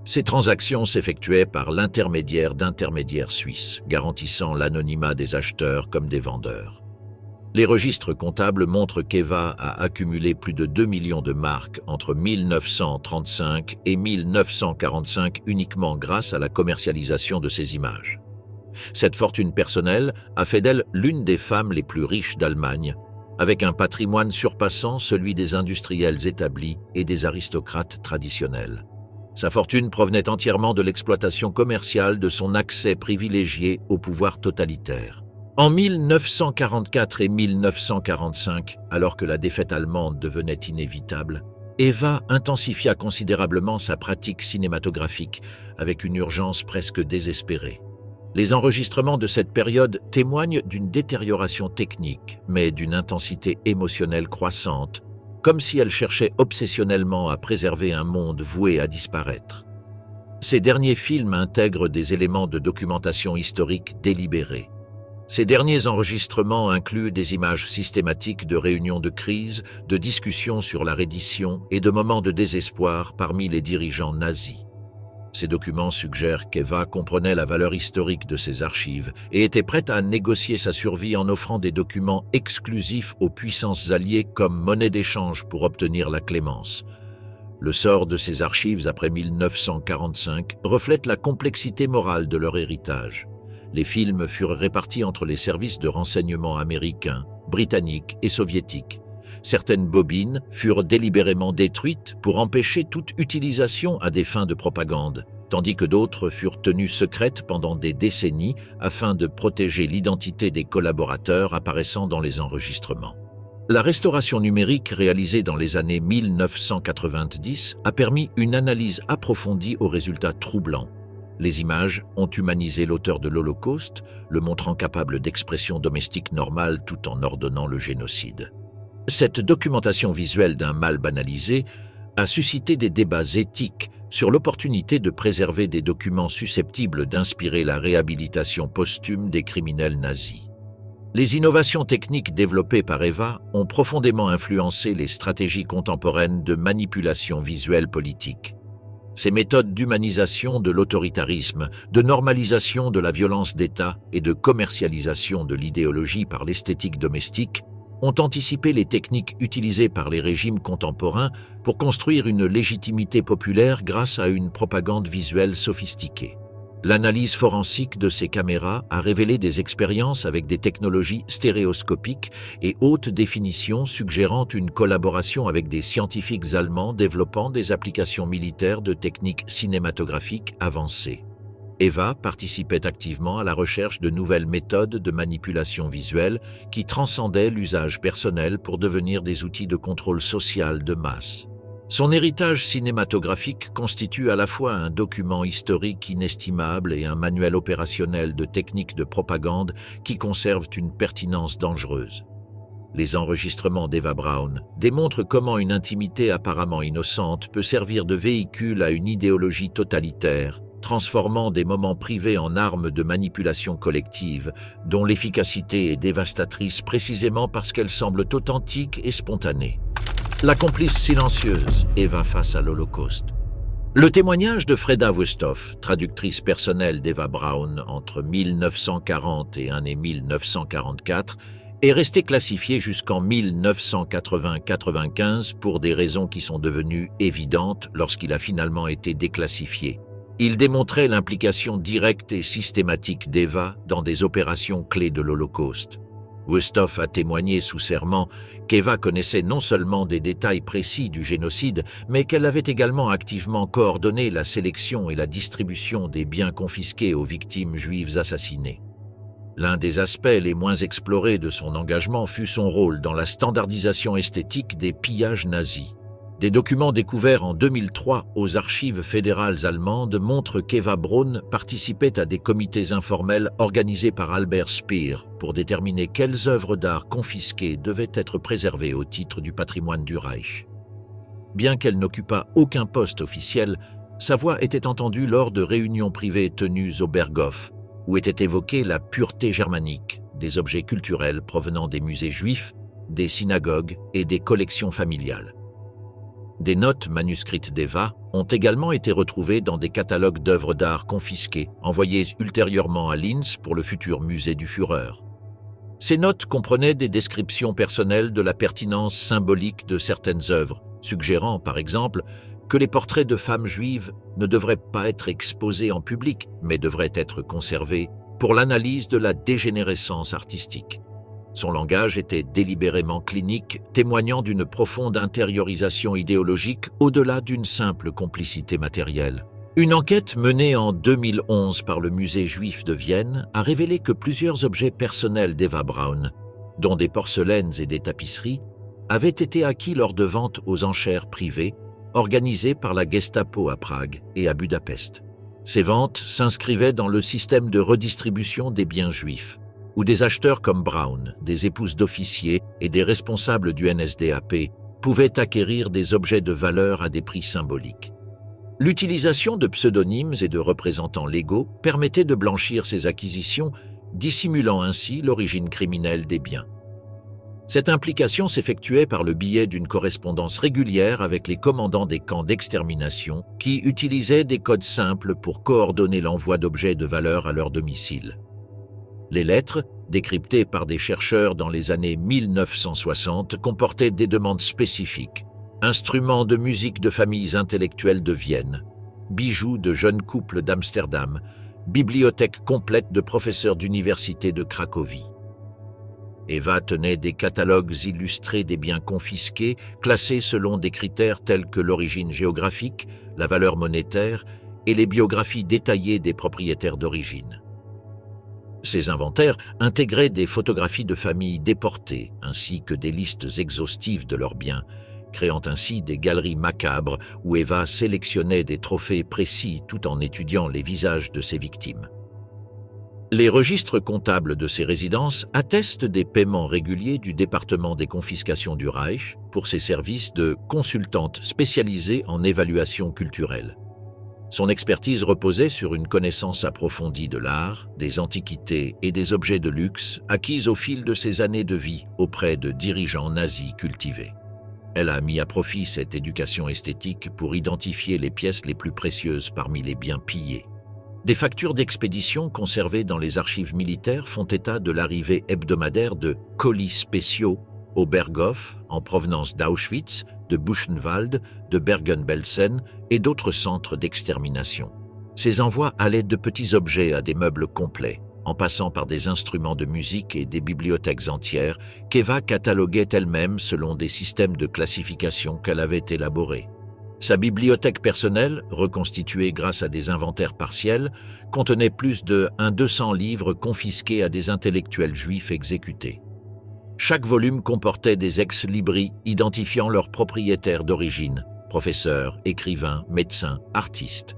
Ces transactions s'effectuaient par l'intermédiaire d'intermédiaires suisses, garantissant l'anonymat des acheteurs comme des vendeurs. Les registres comptables montrent qu'Eva a accumulé plus de 2 millions de marques entre 1935 et 1945 uniquement grâce à la commercialisation de ses images. Cette fortune personnelle a fait d'elle l'une des femmes les plus riches d'Allemagne, avec un patrimoine surpassant celui des industriels établis et des aristocrates traditionnels. Sa fortune provenait entièrement de l'exploitation commerciale de son accès privilégié au pouvoir totalitaire. En 1944 et 1945, alors que la défaite allemande devenait inévitable, Eva intensifia considérablement sa pratique cinématographique avec une urgence presque désespérée. Les enregistrements de cette période témoignent d'une détérioration technique, mais d'une intensité émotionnelle croissante, comme si elle cherchait obsessionnellement à préserver un monde voué à disparaître. Ces derniers films intègrent des éléments de documentation historique délibérés. Ces derniers enregistrements incluent des images systématiques de réunions de crise, de discussions sur la reddition et de moments de désespoir parmi les dirigeants nazis. Ces documents suggèrent qu'Eva comprenait la valeur historique de ses archives et était prête à négocier sa survie en offrant des documents exclusifs aux puissances alliées comme monnaie d'échange pour obtenir la clémence. Le sort de ces archives après 1945 reflète la complexité morale de leur héritage. Les films furent répartis entre les services de renseignement américains, britanniques et soviétiques. Certaines bobines furent délibérément détruites pour empêcher toute utilisation à des fins de propagande, tandis que d'autres furent tenues secrètes pendant des décennies afin de protéger l'identité des collaborateurs apparaissant dans les enregistrements. La restauration numérique réalisée dans les années 1990 a permis une analyse approfondie aux résultats troublants. Les images ont humanisé l'auteur de l'Holocauste, le montrant capable d'expression domestique normale tout en ordonnant le génocide. Cette documentation visuelle d'un mal banalisé a suscité des débats éthiques sur l'opportunité de préserver des documents susceptibles d'inspirer la réhabilitation posthume des criminels nazis. Les innovations techniques développées par Eva ont profondément influencé les stratégies contemporaines de manipulation visuelle politique. Ces méthodes d'humanisation de l'autoritarisme, de normalisation de la violence d'État et de commercialisation de l'idéologie par l'esthétique domestique ont anticipé les techniques utilisées par les régimes contemporains pour construire une légitimité populaire grâce à une propagande visuelle sophistiquée. L'analyse forensique de ces caméras a révélé des expériences avec des technologies stéréoscopiques et haute définition suggérant une collaboration avec des scientifiques allemands développant des applications militaires de techniques cinématographiques avancées. Eva participait activement à la recherche de nouvelles méthodes de manipulation visuelle qui transcendaient l'usage personnel pour devenir des outils de contrôle social de masse. Son héritage cinématographique constitue à la fois un document historique inestimable et un manuel opérationnel de techniques de propagande qui conservent une pertinence dangereuse. Les enregistrements d'Eva Braun démontrent comment une intimité apparemment innocente peut servir de véhicule à une idéologie totalitaire, transformant des moments privés en armes de manipulation collective, dont l'efficacité est dévastatrice précisément parce qu'elles semblent authentiques et spontanées. La complice silencieuse, Eva face à l'Holocauste. Le témoignage de Freda Wüsthof, traductrice personnelle d'Eva Braun entre 1941 et 1944, est resté classifié jusqu'en 1980-95 pour des raisons qui sont devenues évidentes lorsqu'il a finalement été déclassifié. Il démontrait l'implication directe et systématique d'Eva dans des opérations clés de l'Holocauste. Wüsthof a témoigné sous serment qu'Eva connaissait non seulement des détails précis du génocide, mais qu'elle avait également activement coordonné la sélection et la distribution des biens confisqués aux victimes juives assassinées. L'un des aspects les moins explorés de son engagement fut son rôle dans la standardisation esthétique des pillages nazis. Des documents découverts en 2003 aux archives fédérales allemandes montrent qu'Eva Braun participait à des comités informels organisés par Albert Speer pour déterminer quelles œuvres d'art confisquées devaient être préservées au titre du patrimoine du Reich. Bien qu'elle n'occupât aucun poste officiel, sa voix était entendue lors de réunions privées tenues au Berghof, où était évoquée la pureté germanique des objets culturels provenant des musées juifs, des synagogues et des collections familiales. Des notes manuscrites d'Eva ont également été retrouvées dans des catalogues d'œuvres d'art confisquées, envoyés ultérieurement à Linz pour le futur musée du Führer. Ces notes comprenaient des descriptions personnelles de la pertinence symbolique de certaines œuvres, suggérant, par exemple, que les portraits de femmes juives ne devraient pas être exposés en public, mais devraient être conservés pour l'analyse de la dégénérescence artistique. Son langage était délibérément clinique, témoignant d'une profonde intériorisation idéologique au-delà d'une simple complicité matérielle. Une enquête menée en 2011 par le Musée juif de Vienne a révélé que plusieurs objets personnels d'Eva Braun, dont des porcelaines et des tapisseries, avaient été acquis lors de ventes aux enchères privées organisées par la Gestapo à Prague et à Budapest. Ces ventes s'inscrivaient dans le système de redistribution des biens juifs, où des acheteurs comme Braun, des épouses d'officiers et des responsables du NSDAP pouvaient acquérir des objets de valeur à des prix symboliques. L'utilisation de pseudonymes et de représentants légaux permettait de blanchir ces acquisitions, dissimulant ainsi l'origine criminelle des biens. Cette implication s'effectuait par le biais d'une correspondance régulière avec les commandants des camps d'extermination qui utilisaient des codes simples pour coordonner l'envoi d'objets de valeur à leur domicile. Les lettres, décryptées par des chercheurs dans les années 1960, comportaient des demandes spécifiques: instruments de musique de familles intellectuelles de Vienne, bijoux de jeunes couples d'Amsterdam, bibliothèque complète de professeurs d'université de Cracovie. Eva tenait des catalogues illustrés des biens confisqués, classés selon des critères tels que l'origine géographique, la valeur monétaire et les biographies détaillées des propriétaires d'origine. Ces inventaires intégraient des photographies de familles déportées, ainsi que des listes exhaustives de leurs biens, créant ainsi des galeries macabres où Eva sélectionnait des trophées précis tout en étudiant les visages de ses victimes. Les registres comptables de ces résidences attestent des paiements réguliers du département des confiscations du Reich pour ses services de consultante spécialisée en évaluation culturelle. Son expertise reposait sur une connaissance approfondie de l'art, des antiquités et des objets de luxe acquise au fil de ses années de vie auprès de dirigeants nazis cultivés. Elle a mis à profit cette éducation esthétique pour identifier les pièces les plus précieuses parmi les biens pillés. Des factures d'expédition conservées dans les archives militaires font état de l'arrivée hebdomadaire de colis spéciaux au Berghof, en provenance d'Auschwitz, de Buchenwald, de Bergen-Belsen et d'autres centres d'extermination. Ces envois allaient de petits objets à des meubles complets, en passant par des instruments de musique et des bibliothèques entières qu'Eva cataloguait elle-même selon des systèmes de classification qu'elle avait élaborés. Sa bibliothèque personnelle, reconstituée grâce à des inventaires partiels, contenait plus de 200 livres confisqués à des intellectuels juifs exécutés. Chaque volume comportait des ex-libris identifiant leurs propriétaires d'origine, professeurs, écrivains, médecins, artistes.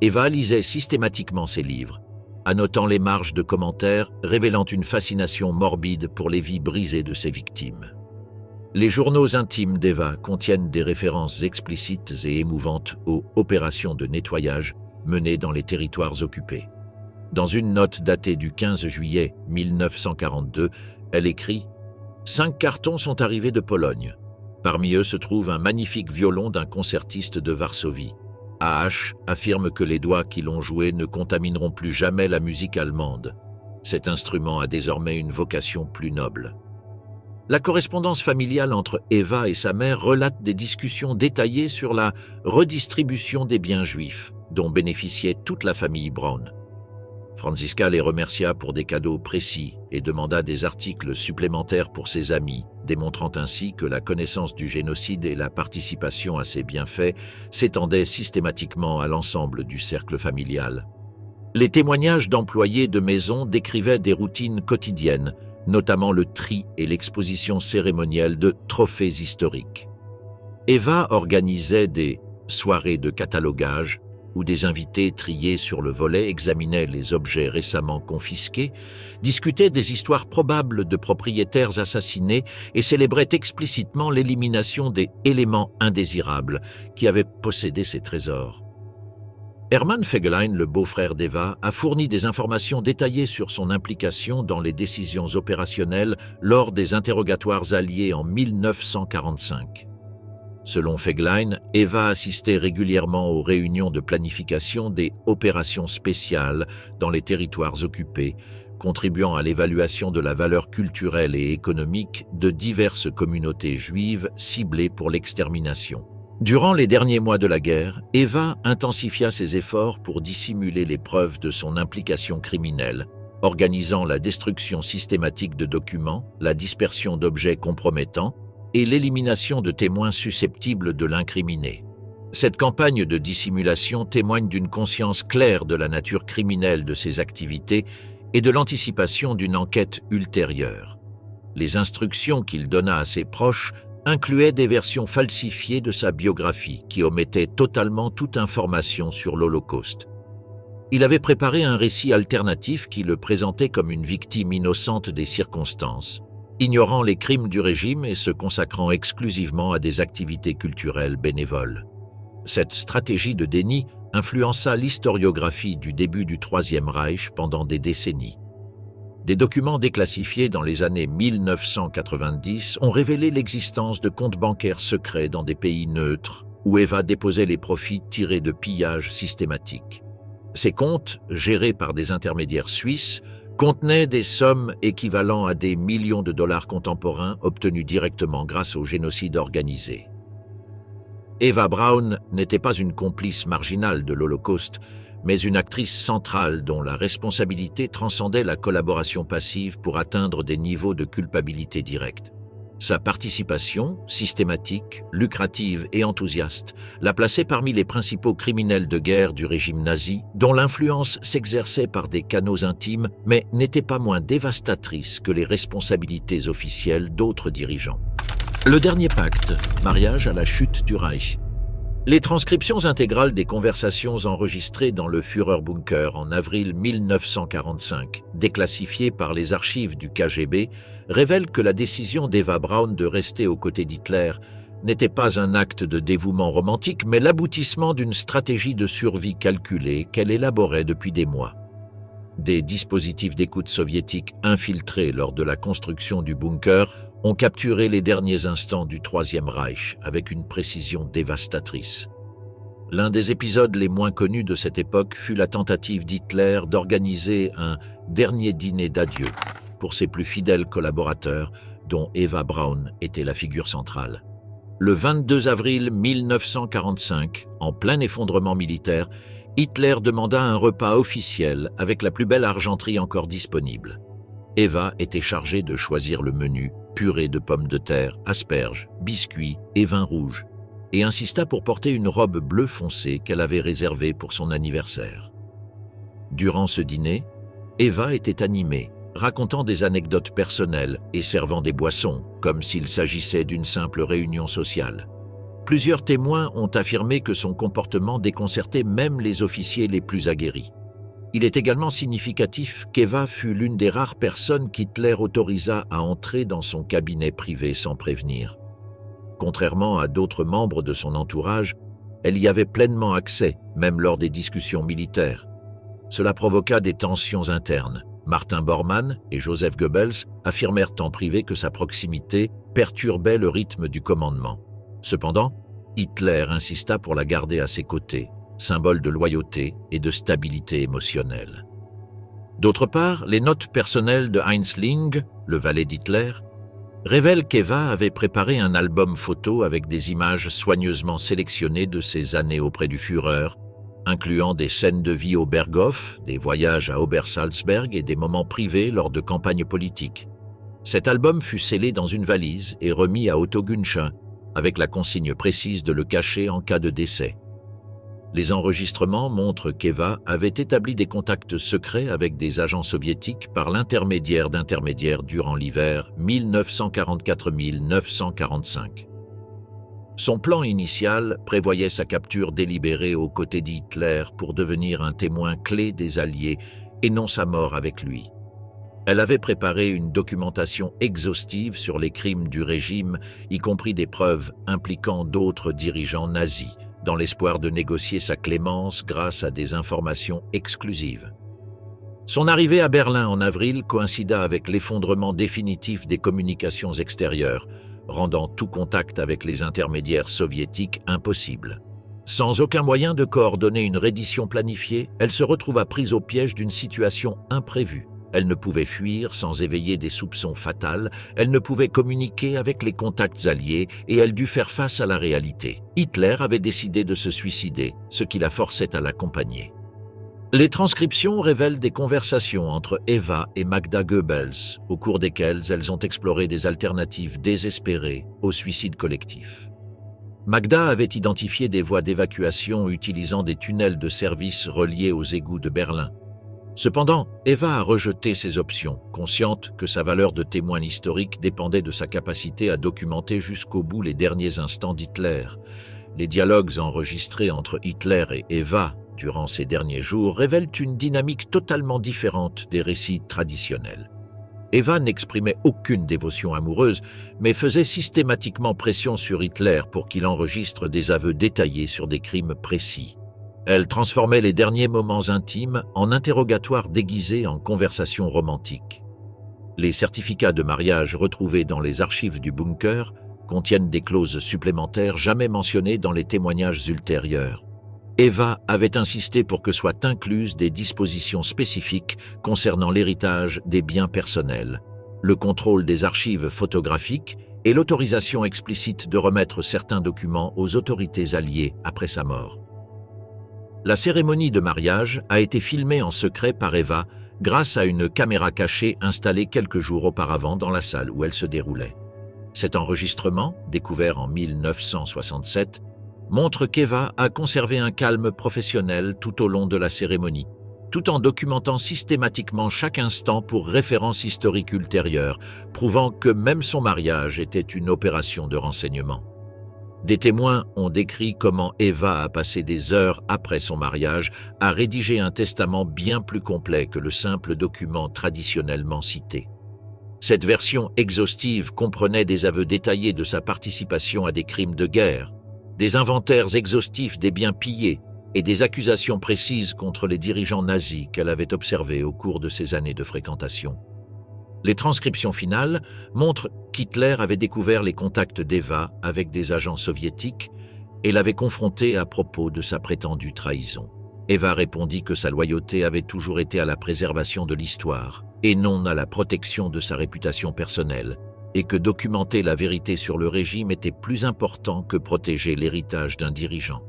Eva lisait systématiquement ces livres, annotant les marges de commentaires révélant une fascination morbide pour les vies brisées de ses victimes. Les journaux intimes d'Eva contiennent des références explicites et émouvantes aux opérations de nettoyage menées dans les territoires occupés. Dans une note datée du 15 juillet 1942, elle écrit « 5 cartons sont arrivés de Pologne. Parmi eux se trouve un magnifique violon d'un concertiste de Varsovie. AH affirme que les doigts qui l'ont joué ne contamineront plus jamais la musique allemande. Cet instrument a désormais une vocation plus noble. » La correspondance familiale entre Eva et sa mère relate des discussions détaillées sur la redistribution des biens juifs, dont bénéficiait toute la famille Braun. Franziska les remercia pour des cadeaux précis et demanda des articles supplémentaires pour ses amis, démontrant ainsi que la connaissance du génocide et la participation à ses bienfaits s'étendaient systématiquement à l'ensemble du cercle familial. Les témoignages d'employés de maison décrivaient des routines quotidiennes, notamment le tri et l'exposition cérémonielle de trophées historiques. Eva organisait des soirées de catalogage où des invités triés sur le volet examinaient les objets récemment confisqués, discutaient des histoires probables de propriétaires assassinés et célébraient explicitement l'élimination des éléments indésirables qui avaient possédé ces trésors. Hermann Fegelein, le beau-frère d'Eva, a fourni des informations détaillées sur son implication dans les décisions opérationnelles lors des interrogatoires alliés en 1945. Selon Fegelein, Eva assistait régulièrement aux réunions de planification des opérations spéciales dans les territoires occupés, contribuant à l'évaluation de la valeur culturelle et économique de diverses communautés juives ciblées pour l'extermination. Durant les derniers mois de la guerre, Eva intensifia ses efforts pour dissimuler les preuves de son implication criminelle, organisant la destruction systématique de documents, la dispersion d'objets compromettants et l'élimination de témoins susceptibles de l'incriminer. Cette campagne de dissimulation témoigne d'une conscience claire de la nature criminelle de ses activités et de l'anticipation d'une enquête ultérieure. Les instructions qu'il donna à ses proches incluait des versions falsifiées de sa biographie qui omettaient totalement toute information sur l'Holocauste. Il avait préparé un récit alternatif qui le présentait comme une victime innocente des circonstances, ignorant les crimes du régime et se consacrant exclusivement à des activités culturelles bénévoles. Cette stratégie de déni influença l'historiographie du début du Troisième Reich pendant des décennies. Des documents déclassifiés dans les années 1990 ont révélé l'existence de comptes bancaires secrets dans des pays neutres où Eva déposait les profits tirés de pillages systématiques. Ces comptes, gérés par des intermédiaires suisses, contenaient des sommes équivalent à des millions de dollars contemporains obtenus directement grâce au génocide organisé. Eva Braun n'était pas une complice marginale de l'Holocauste, mais une actrice centrale dont la responsabilité transcendait la collaboration passive pour atteindre des niveaux de culpabilité directe. Sa participation, systématique, lucrative et enthousiaste, la plaçait parmi les principaux criminels de guerre du régime nazi, dont l'influence s'exerçait par des canaux intimes, mais n'était pas moins dévastatrice que les responsabilités officielles d'autres dirigeants. Le dernier pacte, mariage à la chute du Reich. Les transcriptions intégrales des conversations enregistrées dans le Führerbunker en avril 1945, déclassifiées par les archives du KGB, révèlent que la décision d'Eva Braun de rester aux côtés d'Hitler n'était pas un acte de dévouement romantique, mais l'aboutissement d'une stratégie de survie calculée qu'elle élaborait depuis des mois. Des dispositifs d'écoute soviétiques infiltrés lors de la construction du bunker ont capturé les derniers instants du Troisième Reich avec une précision dévastatrice. L'un des épisodes les moins connus de cette époque fut la tentative d'Hitler d'organiser un dernier dîner d'adieu pour ses plus fidèles collaborateurs, dont Eva Braun était la figure centrale. Le 22 avril 1945, en plein effondrement militaire, Hitler demanda un repas officiel avec la plus belle argenterie encore disponible. Eva était chargée de choisir le menu, purée de pommes de terre, asperges, biscuits et vin rouge, et insista pour porter une robe bleu foncé qu'elle avait réservée pour son anniversaire. Durant ce dîner, Eva était animée, racontant des anecdotes personnelles et servant des boissons, comme s'il s'agissait d'une simple réunion sociale. Plusieurs témoins ont affirmé que son comportement déconcertait même les officiers les plus aguerris. Il est également significatif qu'Eva fut l'une des rares personnes qu'Hitler autorisa à entrer dans son cabinet privé sans prévenir. Contrairement à d'autres membres de son entourage, elle y avait pleinement accès, même lors des discussions militaires. Cela provoqua des tensions internes. Martin Bormann et Joseph Goebbels affirmèrent en privé que sa proximité perturbait le rythme du commandement. Cependant, Hitler insista pour la garder à ses côtés, symbole de loyauté et de stabilité émotionnelle. D'autre part, les notes personnelles de Heinz Ling, le valet d'Hitler, révèlent qu'Eva avait préparé un album photo avec des images soigneusement sélectionnées de ses années auprès du Führer, incluant des scènes de vie au Berghof, des voyages à Obersalzberg et des moments privés lors de campagnes politiques. Cet album fut scellé dans une valise et remis à Otto Günsche, avec la consigne précise de le cacher en cas de décès. Les enregistrements montrent qu'Eva avait établi des contacts secrets avec des agents soviétiques par l'intermédiaire d'intermédiaires durant l'hiver 1944-1945. Son plan initial prévoyait sa capture délibérée aux côtés d'Hitler pour devenir un témoin clé des Alliés et non sa mort avec lui. Elle avait préparé une documentation exhaustive sur les crimes du régime, y compris des preuves impliquant d'autres dirigeants nazis, dans l'espoir de négocier sa clémence grâce à des informations exclusives. Son arrivée à Berlin en avril coïncida avec l'effondrement définitif des communications extérieures, rendant tout contact avec les intermédiaires soviétiques impossible. Sans aucun moyen de coordonner une reddition planifiée, elle se retrouva prise au piège d'une situation imprévue. Elle ne pouvait fuir sans éveiller des soupçons fatals, elle ne pouvait communiquer avec les contacts alliés et elle dut faire face à la réalité. Hitler avait décidé de se suicider, ce qui la forçait à l'accompagner. Les transcriptions révèlent des conversations entre Eva et Magda Goebbels, au cours desquelles elles ont exploré des alternatives désespérées au suicide collectif. Magda avait identifié des voies d'évacuation utilisant des tunnels de service reliés aux égouts de Berlin. Cependant, Eva a rejeté ces options, consciente que sa valeur de témoin historique dépendait de sa capacité à documenter jusqu'au bout les derniers instants d'Hitler. Les dialogues enregistrés entre Hitler et Eva durant ces derniers jours révèlent une dynamique totalement différente des récits traditionnels. Eva n'exprimait aucune dévotion amoureuse, mais faisait systématiquement pression sur Hitler pour qu'il enregistre des aveux détaillés sur des crimes précis. Elle transformait les derniers moments intimes en interrogatoires déguisés en conversations romantiques. Les certificats de mariage retrouvés dans les archives du bunker contiennent des clauses supplémentaires jamais mentionnées dans les témoignages ultérieurs. Eva avait insisté pour que soient incluses des dispositions spécifiques concernant l'héritage des biens personnels, le contrôle des archives photographiques et l'autorisation explicite de remettre certains documents aux autorités alliées après sa mort. La cérémonie de mariage a été filmée en secret par Eva grâce à une caméra cachée installée quelques jours auparavant dans la salle où elle se déroulait. Cet enregistrement, découvert en 1967, montre qu'Eva a conservé un calme professionnel tout au long de la cérémonie, tout en documentant systématiquement chaque instant pour référence historique ultérieure, prouvant que même son mariage était une opération de renseignement. Des témoins ont décrit comment Eva a passé des heures après son mariage à rédiger un testament bien plus complet que le simple document traditionnellement cité. Cette version exhaustive comprenait des aveux détaillés de sa participation à des crimes de guerre, des inventaires exhaustifs des biens pillés et des accusations précises contre les dirigeants nazis qu'elle avait observés au cours de ses années de fréquentation. Les transcriptions finales montrent qu'Hitler avait découvert les contacts d'Eva avec des agents soviétiques et l'avait confrontée à propos de sa prétendue trahison. Eva répondit que sa loyauté avait toujours été à la préservation de l'histoire et non à la protection de sa réputation personnelle, et que documenter la vérité sur le régime était plus important que protéger l'héritage d'un dirigeant.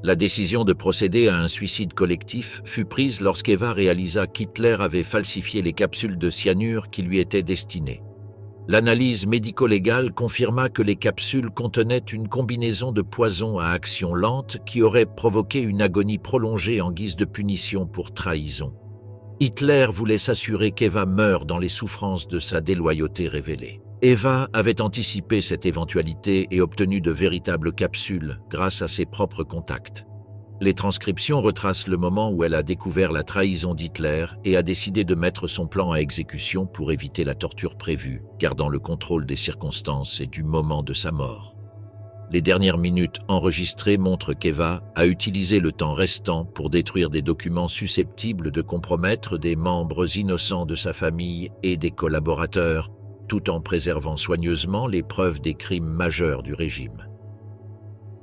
La décision de procéder à un suicide collectif fut prise lorsqu'Eva réalisa qu'Hitler avait falsifié les capsules de cyanure qui lui étaient destinées. L'analyse médico-légale confirma que les capsules contenaient une combinaison de poisons à action lente qui aurait provoqué une agonie prolongée en guise de punition pour trahison. Hitler voulait s'assurer qu'Eva meure dans les souffrances de sa déloyauté révélée. Eva avait anticipé cette éventualité et obtenu de véritables capsules grâce à ses propres contacts. Les transcriptions retracent le moment où elle a découvert la trahison d'Hitler et a décidé de mettre son plan à exécution pour éviter la torture prévue, gardant le contrôle des circonstances et du moment de sa mort. Les dernières minutes enregistrées montrent qu'Eva a utilisé le temps restant pour détruire des documents susceptibles de compromettre des membres innocents de sa famille et des collaborateurs, tout en préservant soigneusement les preuves des crimes majeurs du régime.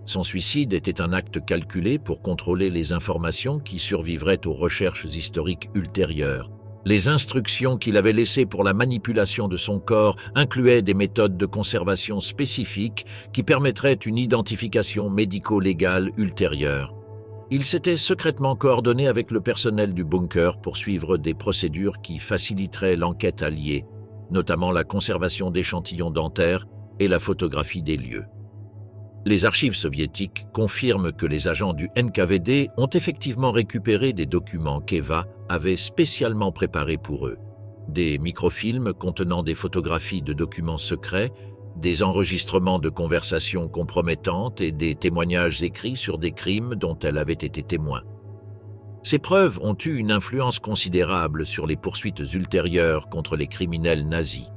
Son suicide était un acte calculé pour contrôler les informations qui survivraient aux recherches historiques ultérieures. Les instructions qu'il avait laissées pour la manipulation de son corps incluaient des méthodes de conservation spécifiques qui permettraient une identification médico-légale ultérieure. Il s'était secrètement coordonné avec le personnel du bunker pour suivre des procédures qui faciliteraient l'enquête alliée, notamment la conservation d'échantillons dentaires et la photographie des lieux. Les archives soviétiques confirment que les agents du NKVD ont effectivement récupéré des documents qu'Eva avait spécialement préparés pour eux. Des microfilms contenant des photographies de documents secrets, des enregistrements de conversations compromettantes et des témoignages écrits sur des crimes dont elle avait été témoin. Ces preuves ont eu une influence considérable sur les poursuites ultérieures contre les criminels nazis.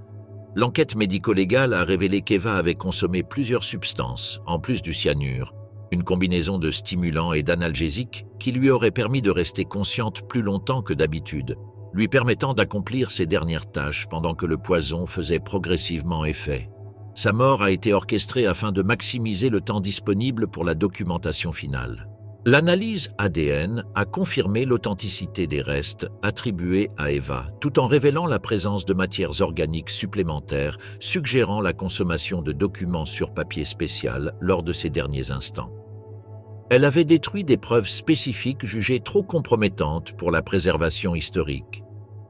L'enquête médico-légale a révélé qu'Eva avait consommé plusieurs substances, en plus du cyanure, une combinaison de stimulants et d'analgésiques qui lui aurait permis de rester consciente plus longtemps que d'habitude, lui permettant d'accomplir ses dernières tâches pendant que le poison faisait progressivement effet. Sa mort a été orchestrée afin de maximiser le temps disponible pour la documentation finale. L'analyse ADN a confirmé l'authenticité des restes attribués à Eva, tout en révélant la présence de matières organiques supplémentaires, suggérant la consommation de documents sur papier spécial lors de ces derniers instants. Elle avait détruit des preuves spécifiques jugées trop compromettantes pour la préservation historique.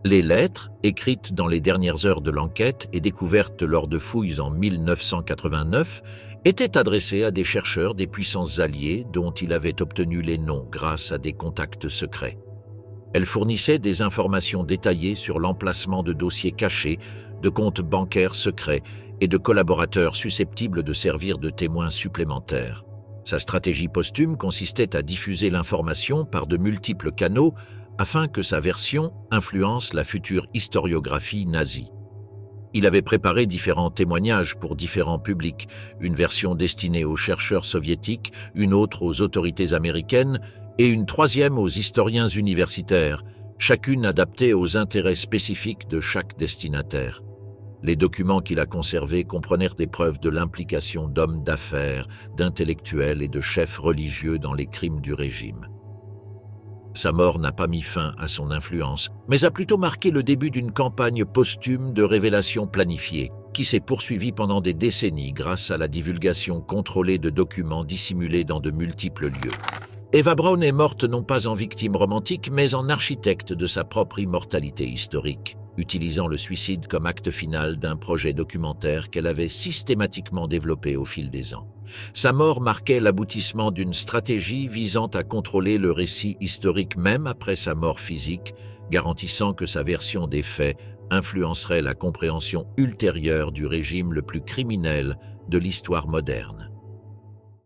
Les lettres, écrites dans les dernières heures de l'enquête et découvertes lors de fouilles en 1989, étaient adressées à des chercheurs des puissances alliées dont il avait obtenu les noms grâce à des contacts secrets. Elles fournissaient des informations détaillées sur l'emplacement de dossiers cachés, de comptes bancaires secrets et de collaborateurs susceptibles de servir de témoins supplémentaires. Sa stratégie posthume consistait à diffuser l'information par de multiples canaux afin que sa version influence la future historiographie nazie. Il avait préparé différents témoignages pour différents publics, une version destinée aux chercheurs soviétiques, une autre aux autorités américaines et une troisième aux historiens universitaires, chacune adaptée aux intérêts spécifiques de chaque destinataire. Les documents qu'il a conservés comprenèrent des preuves de l'implication d'hommes d'affaires, d'intellectuels et de chefs religieux dans les crimes du régime. Sa mort n'a pas mis fin à son influence, mais a plutôt marqué le début d'une campagne posthume de révélation planifiée, qui s'est poursuivie pendant des décennies grâce à la divulgation contrôlée de documents dissimulés dans de multiples lieux. Eva Braun est morte non pas en victime romantique, mais en architecte de sa propre immortalité historique, utilisant le suicide comme acte final d'un projet documentaire qu'elle avait systématiquement développé au fil des ans. Sa mort marquait l'aboutissement d'une stratégie visant à contrôler le récit historique même après sa mort physique, garantissant que sa version des faits influencerait la compréhension ultérieure du régime le plus criminel de l'histoire moderne.